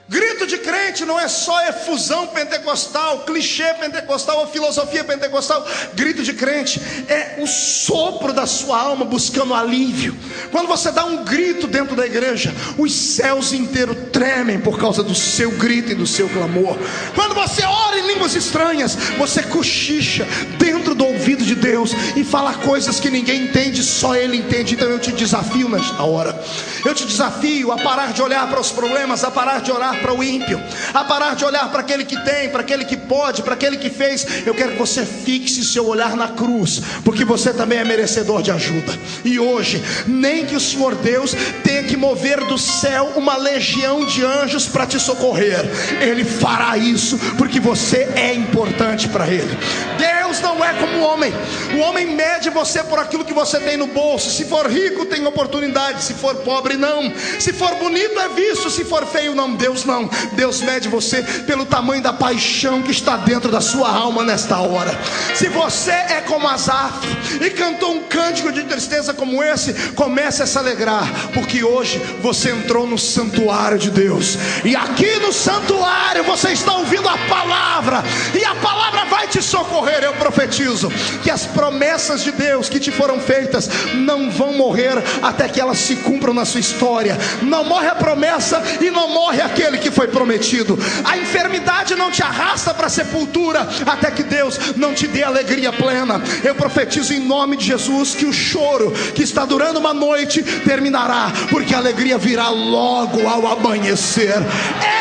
S2: Grito de crente não é só efusão pentecostal, clichê pentecostal ou filosofia pentecostal. Grito de crente é o sopro da sua alma buscando alívio. Quando você dá um grito dentro da igreja, os céus inteiros tremem por causa do seu grito e do seu clamor. Quando você ora em línguas estranhas, você cochicha dentro do ouvido de Deus e fala coisas que ninguém entende, só Ele entende. Então eu te desafio nesta hora, eu te desafio a parar de olhar para os problemas, a parar de orar para o ímpio, a parar de olhar para aquele que tem, para aquele que pode, para aquele que fez. Eu quero que você fixe seu olhar na cruz, porque você também é merecedor de ajuda. E hoje, nem que o Senhor Deus tenha que mover do céu uma legião de anjos para te socorrer, Ele fará isso, porque você é importante para Ele. Deus não é como o homem mede você por aquilo que você tem no bolso. Se for rico, tem oportunidade; se for pobre, não. Se for bonito, é visto; se for feio, não. Deus não. Deus mede você pelo tamanho da paixão que está dentro da sua alma nesta hora. Se você é como Asaf e cantou um cântico de tristeza como esse, comece a se alegrar, porque hoje você entrou no santuário de Deus, e aqui no santuário você está ouvindo a palavra, e a palavra vai te socorrer. Eu profetizo que as promessas de Deus que te foram feitas não vão morrer até que elas se cumpram na sua história. Não morre a promessa e não morre aquele que foi prometido. A enfermidade não te arrasta para a sepultura até que Deus não te dê alegria plena. Eu profetizo em nome de Jesus que o choro que está durando uma noite terminará, porque a alegria virá logo ao amanhecer.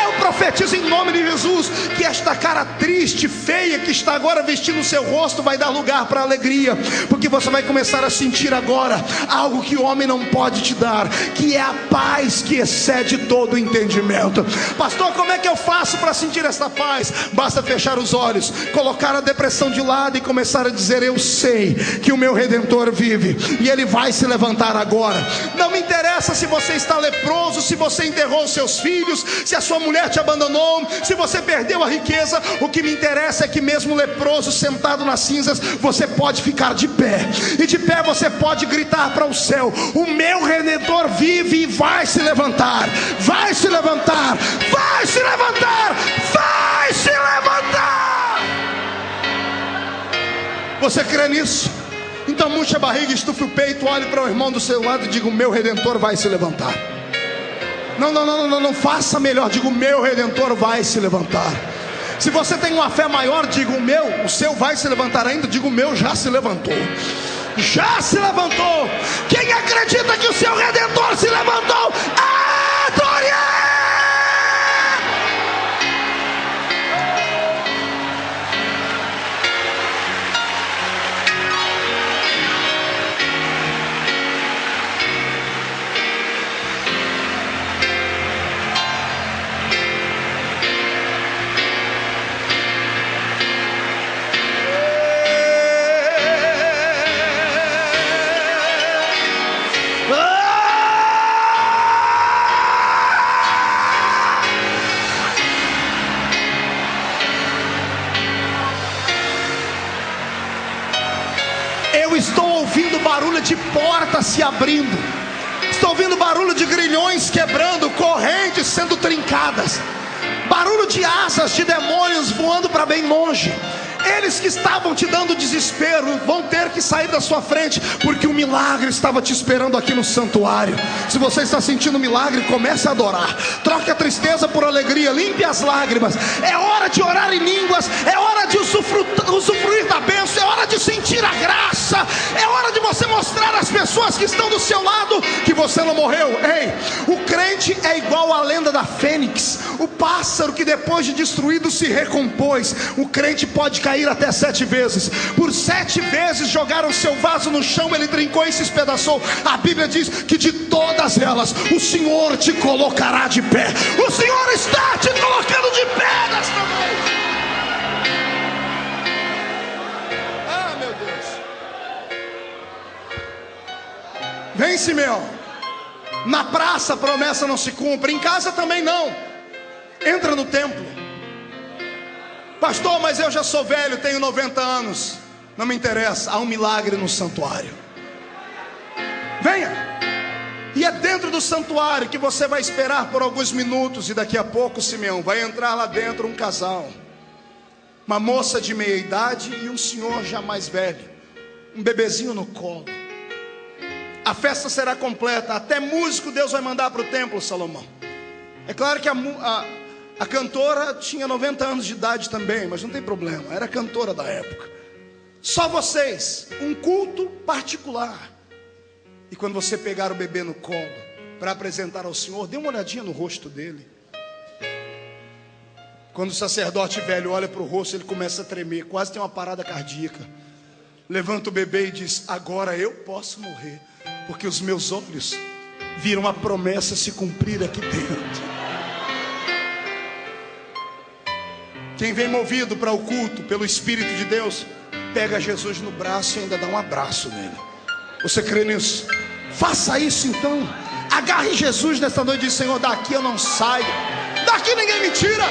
S2: Eu profetizo em nome de Jesus que esta cara triste, feia, que está agora vestindo o seu rosto, vai dar lugar para alegria, porque você vai começar a sentir agora algo que o homem não pode te dar, que é a paz que excede todo o entendimento. Pastor, como é que eu faço para sentir esta paz? Basta fechar os olhos, colocar a depressão de lado e começar a dizer: eu sei que o meu Redentor vive, e Ele vai se levantar agora. Não me interessa se você está leproso, se você enterrou os seus filhos, se a sua mulher te abandonou, se você perdeu a riqueza. O que me interessa é que mesmo leproso, sentado nas cinzas, você pode ficar de pé, e de pé você pode gritar para o céu: o meu Redentor vive e vai se levantar, vai se levantar, vai se levantar, vai se levantar. Você crê nisso? Então murche a barriga, estufe o peito, olhe para o irmão do seu lado e diga: o meu Redentor vai se levantar. Não faça melhor, diga: o meu Redentor vai se levantar. Se você tem uma fé maior, diga: o seu vai se levantar ainda. Diga: o meu já se levantou. Já se levantou. Quem acredita que o seu Redentor se levantou, adore! Estou ouvindo barulho de portas se abrindo, estou ouvindo barulho de grilhões quebrando, correntes sendo trincadas, barulho de asas de demônios voando para bem longe. Aqueles que estavam te dando desespero vão ter que sair da sua frente, porque o milagre estava te esperando aqui no santuário. Se você está sentindo milagre, comece a adorar. Troque a tristeza por alegria, limpe as lágrimas. É hora de orar em línguas, é hora de usufruir da bênção, é hora de sentir a graça, é hora de você mostrar às pessoas que estão do seu lado que você não morreu. Ei, o crente é igual à lenda da fênix, o pássaro que depois de destruído se recompôs. O crente pode cair até 7 vezes. Por 7 vezes jogaram seu vaso no chão, ele trincou e se espedaçou. A Bíblia diz que de todas elas o Senhor te colocará de pé. O Senhor está te colocando de pé nesta noite. Ah, meu Deus. Vem, Simeão. Na praça a promessa não se cumpre, em casa também não. Entra no templo. Pastor, mas eu já sou velho, tenho 90 anos. Não me interessa, há um milagre no santuário. Venha. E é dentro do santuário que você vai esperar por alguns minutos. E daqui a pouco, Simeão, vai entrar lá dentro um casal, uma moça de meia idade e um senhor já mais velho, um bebezinho no colo. A festa será completa. Até músico Deus vai mandar para o templo, Salomão. É claro que a cantora tinha 90 anos de idade também, mas não tem problema, era a cantora da época. Só vocês, um culto particular. E quando você pegar o bebê no colo para apresentar ao Senhor, dê uma olhadinha no rosto dele. Quando o sacerdote velho olha para o rosto, ele começa a tremer, quase tem uma parada cardíaca. Levanta o bebê e diz: agora eu posso morrer, porque os meus olhos viram a promessa se cumprir aqui dentro. Quem vem movido para o culto pelo Espírito de Deus, pega Jesus no braço e ainda dá um abraço nele. Você crê nisso? Faça isso então. Agarre Jesus nesta noite e diz: Senhor, daqui eu não saio, daqui ninguém me tira.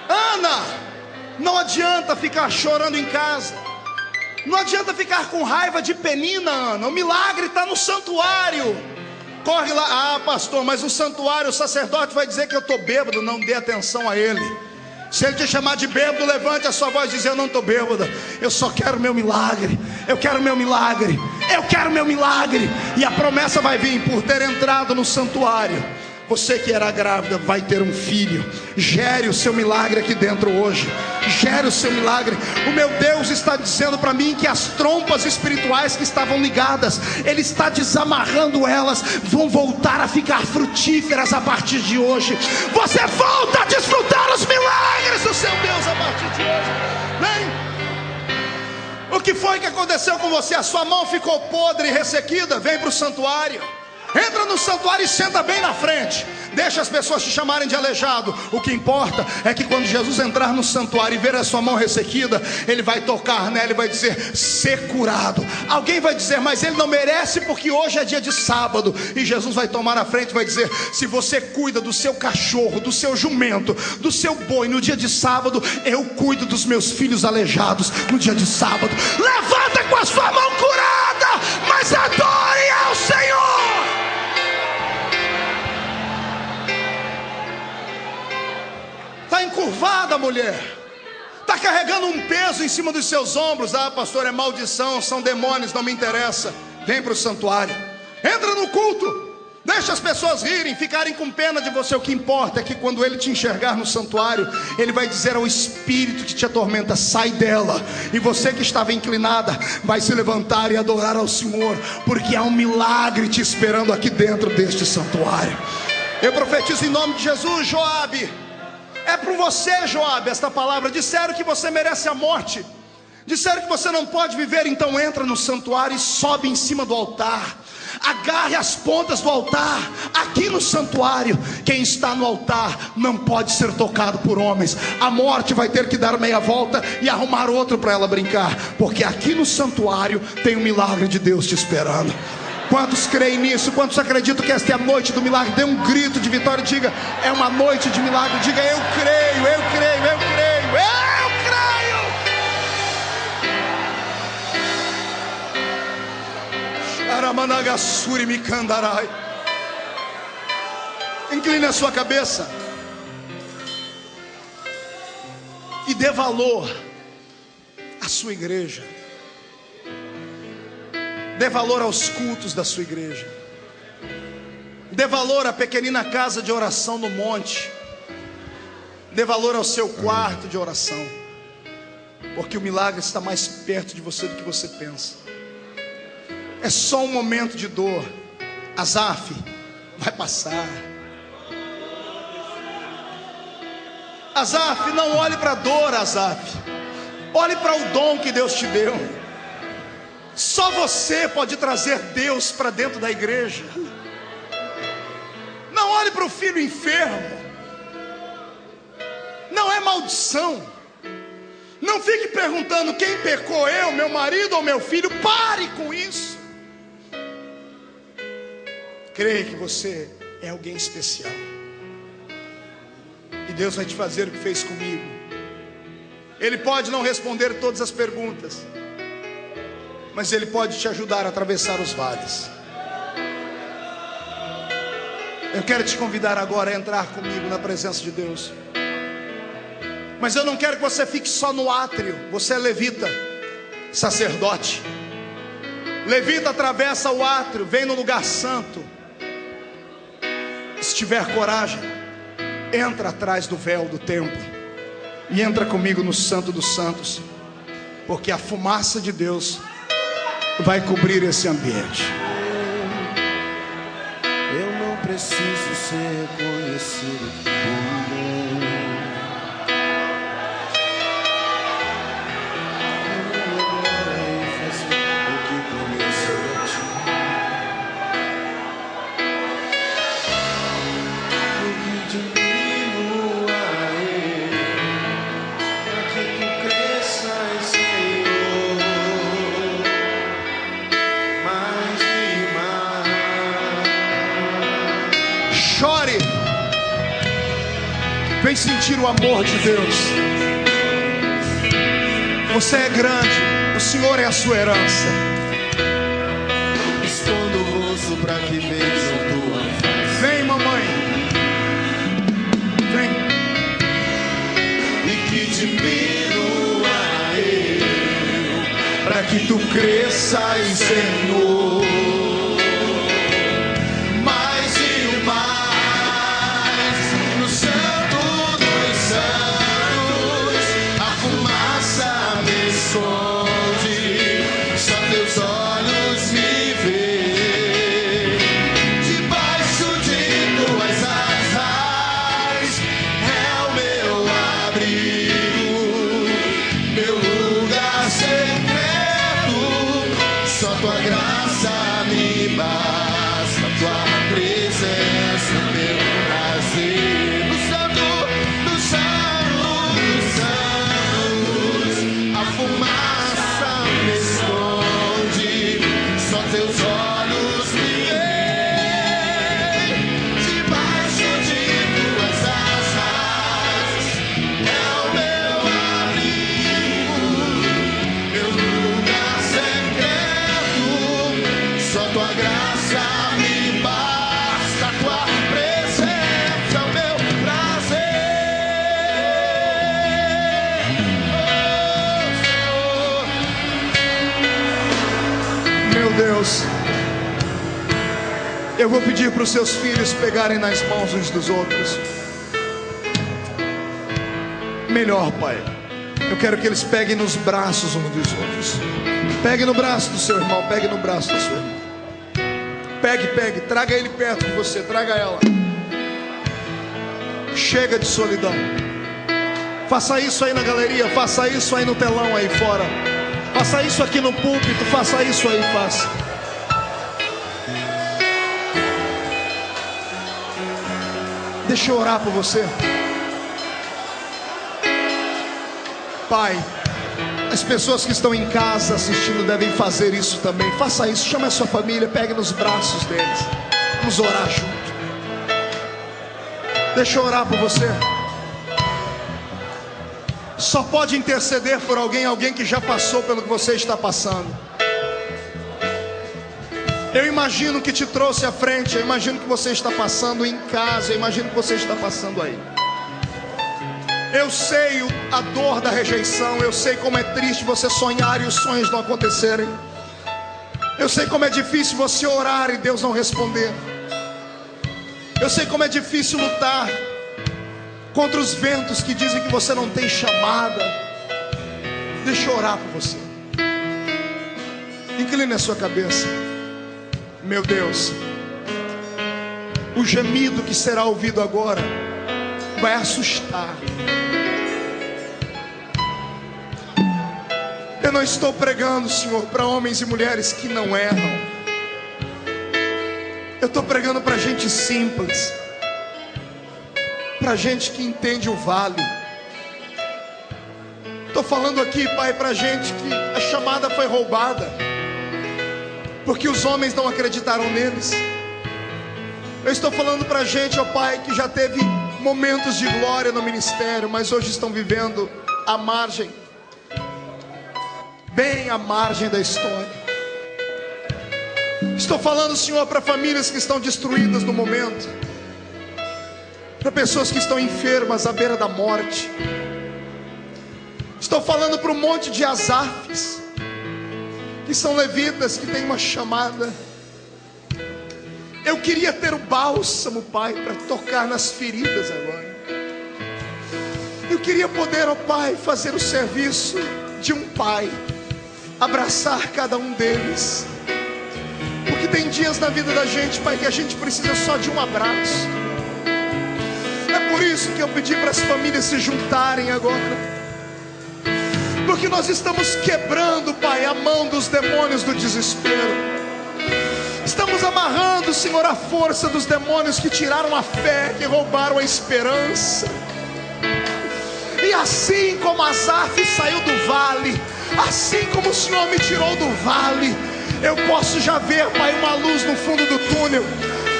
S2: Ana, não adianta ficar chorando em casa, não adianta ficar com raiva de Penina, Ana. O milagre está no santuário. Corre lá. Ah, pastor, mas no santuário o sacerdote vai dizer que eu estou bêbado. Não dê atenção a ele. Se ele te chamar de bêbado, levante a sua voz e diz: eu não estou bêbado, eu só quero meu milagre. Eu quero meu milagre, eu quero meu milagre. E a promessa vai vir por ter entrado no santuário. Você que era grávida vai ter um filho. Gere o seu milagre aqui dentro hoje. Gere o seu milagre. O meu Deus está dizendo para mim que as trompas espirituais que estavam ligadas, Ele está desamarrando elas. Vão voltar a ficar frutíferas a partir de hoje. Você volta a desfrutar os milagres do seu Deus a partir de hoje. Vem. O que foi que aconteceu com você? A sua mão ficou podre e ressequida? Vem para o santuário. Entra no santuário e senta bem na frente. Deixa as pessoas te chamarem de aleijado. O que importa é que quando Jesus entrar no santuário e ver a sua mão ressequida, Ele vai tocar nela e vai dizer: ser curado. Alguém vai dizer: mas ele não merece porque hoje é dia de sábado. E Jesus vai tomar a frente e vai dizer: se você cuida do seu cachorro, do seu jumento, do seu boi no dia de sábado, eu cuido dos meus filhos aleijados no dia de sábado. Levanta com a sua mão curada, mas adore ao Senhor. Está encurvada, mulher. Está carregando um peso em cima dos seus ombros. Ah, pastor, é maldição, são demônios, não me interessa. Vem para o santuário. Entra no culto. Deixa as pessoas rirem, ficarem com pena de você. O que importa é que quando Ele te enxergar no santuário, Ele vai dizer ao espírito que te atormenta: sai dela. E você que estava inclinada vai se levantar e adorar ao Senhor, porque há um milagre te esperando aqui dentro deste santuário. Eu profetizo em nome de Jesus, Joabe. É para você, Joabe, esta palavra. Disseram que você merece a morte, disseram que você não pode viver. Então entra no santuário e sobe em cima do altar. Agarre as pontas do altar. Aqui no santuário, quem está no altar não pode ser tocado por homens. A morte vai ter que dar meia volta e arrumar outro para ela brincar, porque aqui no santuário tem um milagre de Deus te esperando. Quantos creem nisso? Quantos acreditam que esta é a noite do milagre? Dê um grito de vitória e diga: é uma noite de milagre. Diga: eu creio, eu creio, eu creio, eu creio. Sharamanagasuri Mikandarai. Incline a sua cabeça e dê valor à sua igreja. Dê valor aos cultos da sua igreja. Dê valor à pequenina casa de oração no monte. Dê valor ao seu quarto de oração, porque o milagre está mais perto de você do que você pensa. É só um momento de dor. Asaf, vai passar. Asaf, não olhe para a dor, Asaf. Olhe para o dom que Deus te deu. Só você pode trazer Deus para dentro da igreja. Não olhe para o filho enfermo. Não é maldição. Não fique perguntando quem pecou, eu, meu marido ou meu filho. Pare com isso. Creia que você é alguém especial, e Deus vai te fazer o que fez comigo. Ele pode não responder todas as perguntas, mas Ele pode te ajudar a atravessar os vales. Eu quero te convidar agora a entrar comigo na presença de Deus. Mas eu não quero que você fique só no átrio. Você é levita, sacerdote. Levita atravessa o átrio, vem no lugar santo. Se tiver coragem, entra atrás do véu do templo e entra comigo no Santo dos Santos, porque a fumaça de Deus vai cobrir esse ambiente.
S3: Eu não preciso ser conhecido por ninguém.
S2: Chore. Vem sentir o amor de Deus. Você é grande, o Senhor é a sua herança.
S3: Escondo o rosto para que vejam tua face.
S2: Vem, mamãe. Vem.
S3: E que diminua eu, para que tu cresças, Senhor.
S2: Deus, eu vou pedir para os seus filhos pegarem nas mãos uns dos outros. Melhor, Pai, eu quero que eles peguem nos braços uns dos outros. Pegue no braço do seu irmão, pegue no braço da sua irmã. Pegue, traga ele perto de você, traga ela. Chega de solidão. Faça isso aí na galeria, faça isso aí no telão aí fora. Faça isso aqui no púlpito, faça isso aí, faça. Deixa eu orar por você. Pai, as pessoas que estão em casa assistindo devem fazer isso também. Faça isso, chame a sua família, pegue nos braços deles. Vamos orar junto. Deixa eu orar por você. Só pode interceder por alguém que já passou pelo que você está passando. Eu imagino que te trouxe à frente. Eu imagino que você está passando em casa. Eu imagino que você está passando aí. Eu sei a dor da rejeição. Eu sei como é triste você sonhar e os sonhos não acontecerem. Eu sei como é difícil você orar e Deus não responder. Eu sei como é difícil lutar contra os ventos que dizem que você não tem chamada. Deixa eu orar por você. Incline a sua cabeça. Meu Deus, o gemido que será ouvido agora vai assustar. Eu não estou pregando, Senhor, para homens e mulheres que não erram. Eu estou pregando para gente simples, para gente que entende o vale. Estou falando aqui, Pai, para gente que a chamada foi roubada, porque os homens não acreditaram neles. Eu estou falando para gente, ó Pai, que já teve momentos de glória no ministério, mas hoje estão vivendo à margem, bem à margem da história. Estou falando, Senhor, para famílias que estão destruídas no momento, para pessoas que estão enfermas à beira da morte. Estou falando para um monte de Asafes, que são levitas, que têm uma chamada. Eu queria ter o bálsamo, Pai, para tocar nas feridas agora. Eu queria poder, ó Pai, fazer o serviço de um pai, abraçar cada um deles. Porque tem dias na vida da gente, Pai, que a gente precisa só de um abraço. É por isso que eu pedi para as famílias se juntarem agora, porque nós estamos quebrando, Pai, a mão dos demônios do desespero. Estamos amarrando, Senhor, a força dos demônios que tiraram a fé, que roubaram a esperança. E assim como Asaf saiu do vale, assim como o Senhor me tirou do vale, eu posso já ver, Pai, uma luz no fundo do túnel.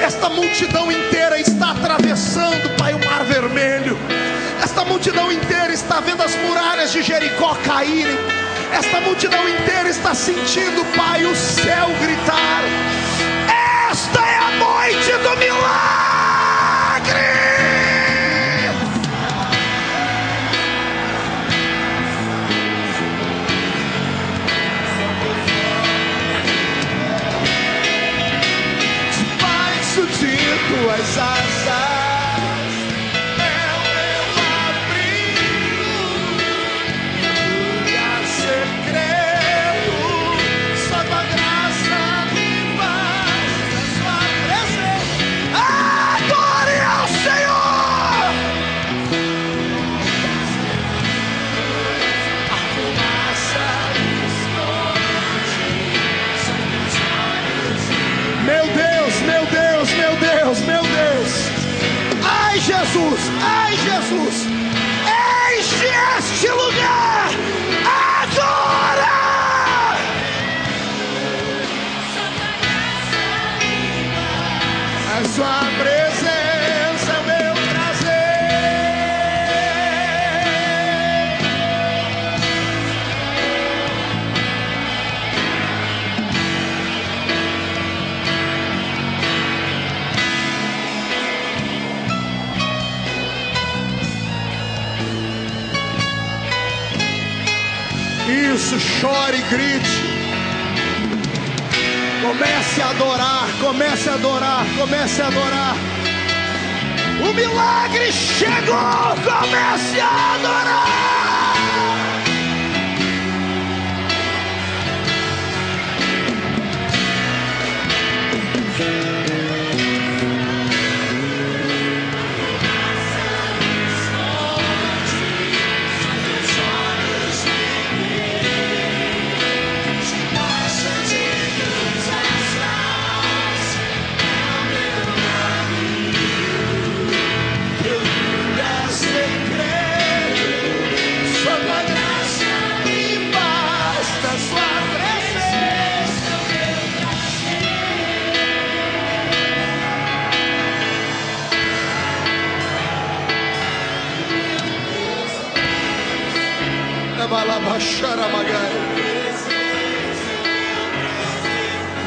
S2: Esta multidão inteira está atravessando, Pai, o Mar Vermelho. Esta multidão inteira está vendo as muralhas de Jericó caírem. Esta multidão inteira está sentindo, Pai, o céu gritar. Esta é a noite do milagre. Vai surgir tuas asas. Meu Deus, ai Jesus, enche este lugar agora. A sua presença é o meu prazer. Isso, chore e grite. Comece a adorar, comece a adorar, comece a adorar. O milagre chegou, comece a adorar. Balabasharamagai,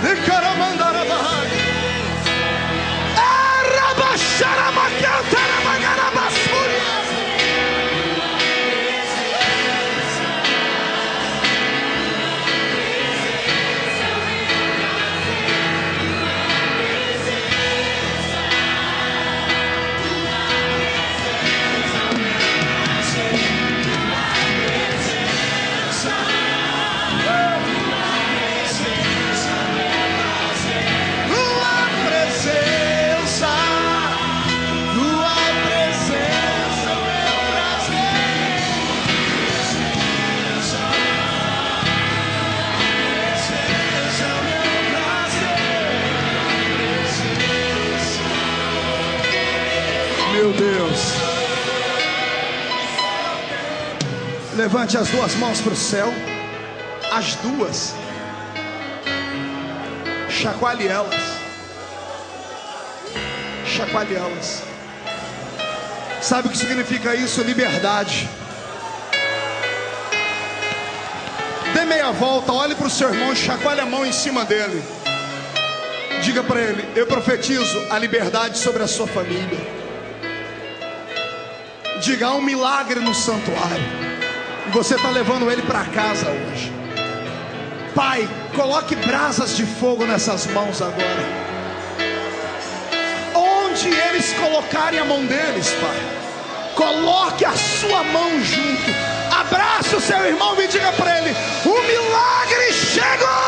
S2: de Caramandarabahai, Arabasharamacantaramangarabasuri. Levante as duas mãos para o céu. As duas. Chacoalhe elas. Chacoalhe elas. Sabe o que significa isso? Liberdade. Dê meia volta, olhe para o seu irmão e chacoalhe a mão em cima dele. Diga para ele: eu profetizo a liberdade sobre a sua família. Diga: há um milagre no santuário. E você está levando ele para casa hoje. Pai, coloque brasas de fogo nessas mãos agora. Onde eles colocarem a mão deles, Pai, coloque a sua mão junto. Abraça o seu irmão e diga para ele: o milagre chegou.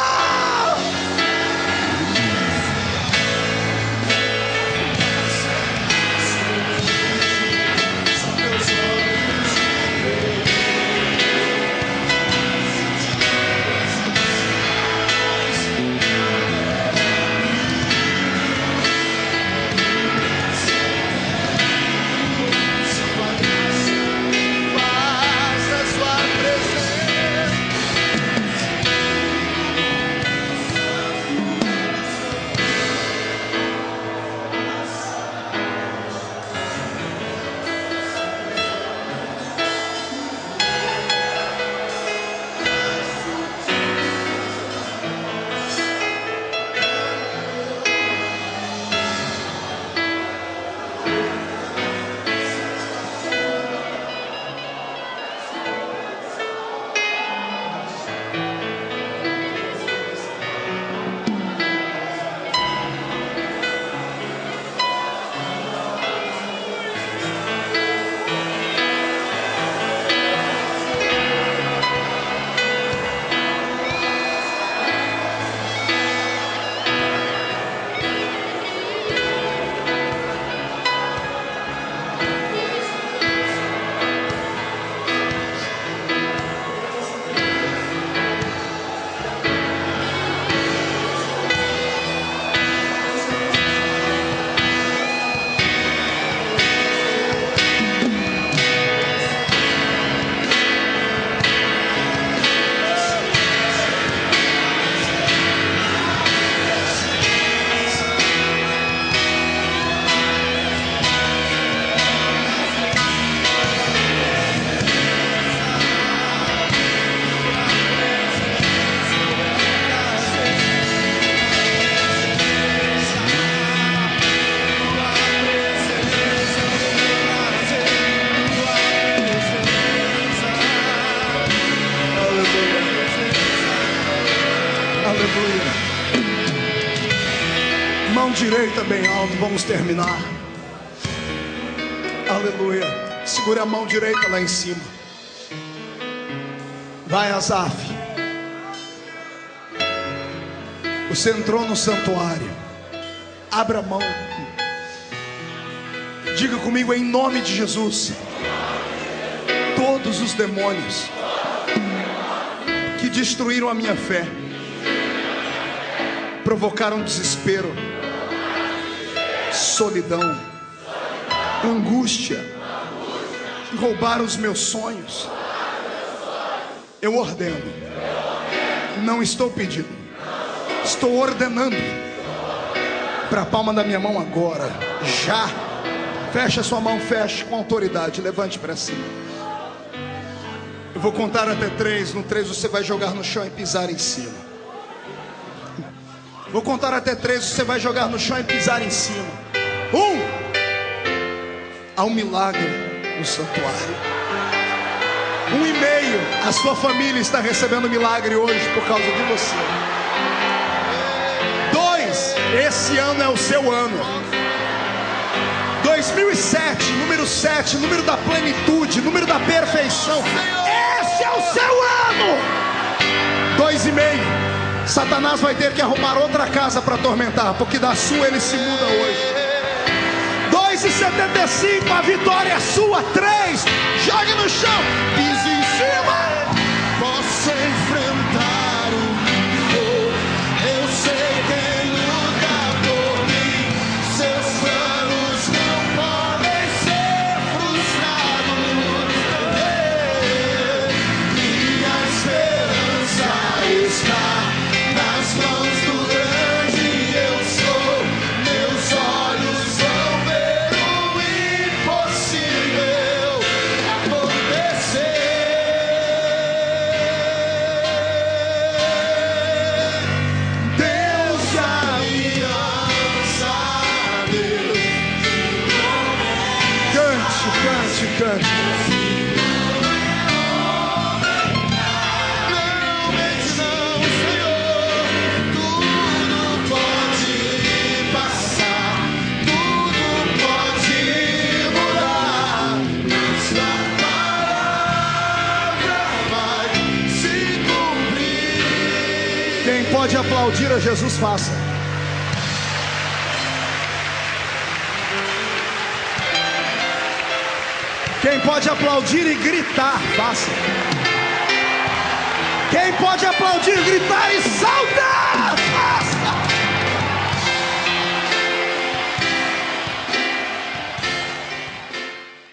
S2: Mão direita bem alto, vamos terminar. Aleluia. Segure a mão direita lá em cima. Vai, Asaf. Você entrou no santuário. Abra a mão. Diga comigo em nome de Jesus: todos os demônios que destruíram a minha fé, provocaram desespero, solidão, angústia, roubaram os meus sonhos. Eu ordeno, não estou pedindo, estou ordenando, para a palma da minha mão agora, já. Feche a sua mão, feche com autoridade, levante para cima. Eu vou contar até 3. No 3 você vai jogar no chão e pisar em cima. Vou contar até 3, você vai jogar no chão e pisar em cima. 1. Há um milagre no santuário. 1,5. A sua família está recebendo milagre hoje por causa de você. 2. Esse ano é o seu ano. 2007, número 7, número da plenitude, número da perfeição. Esse é o seu ano. 2,5. Satanás vai ter que arrumar outra casa para atormentar, porque da sua ele se muda hoje. 2,75. A vitória é sua. 3. Jogue no chão, pise em cima.
S3: Posso enfrentar o mundo, eu sei quem luta por mim. Seus planos não podem ser frustrados.
S2: pode aplaudir a Jesus, faça. Quem pode aplaudir e gritar, faça. Quem pode aplaudir, gritar e salta!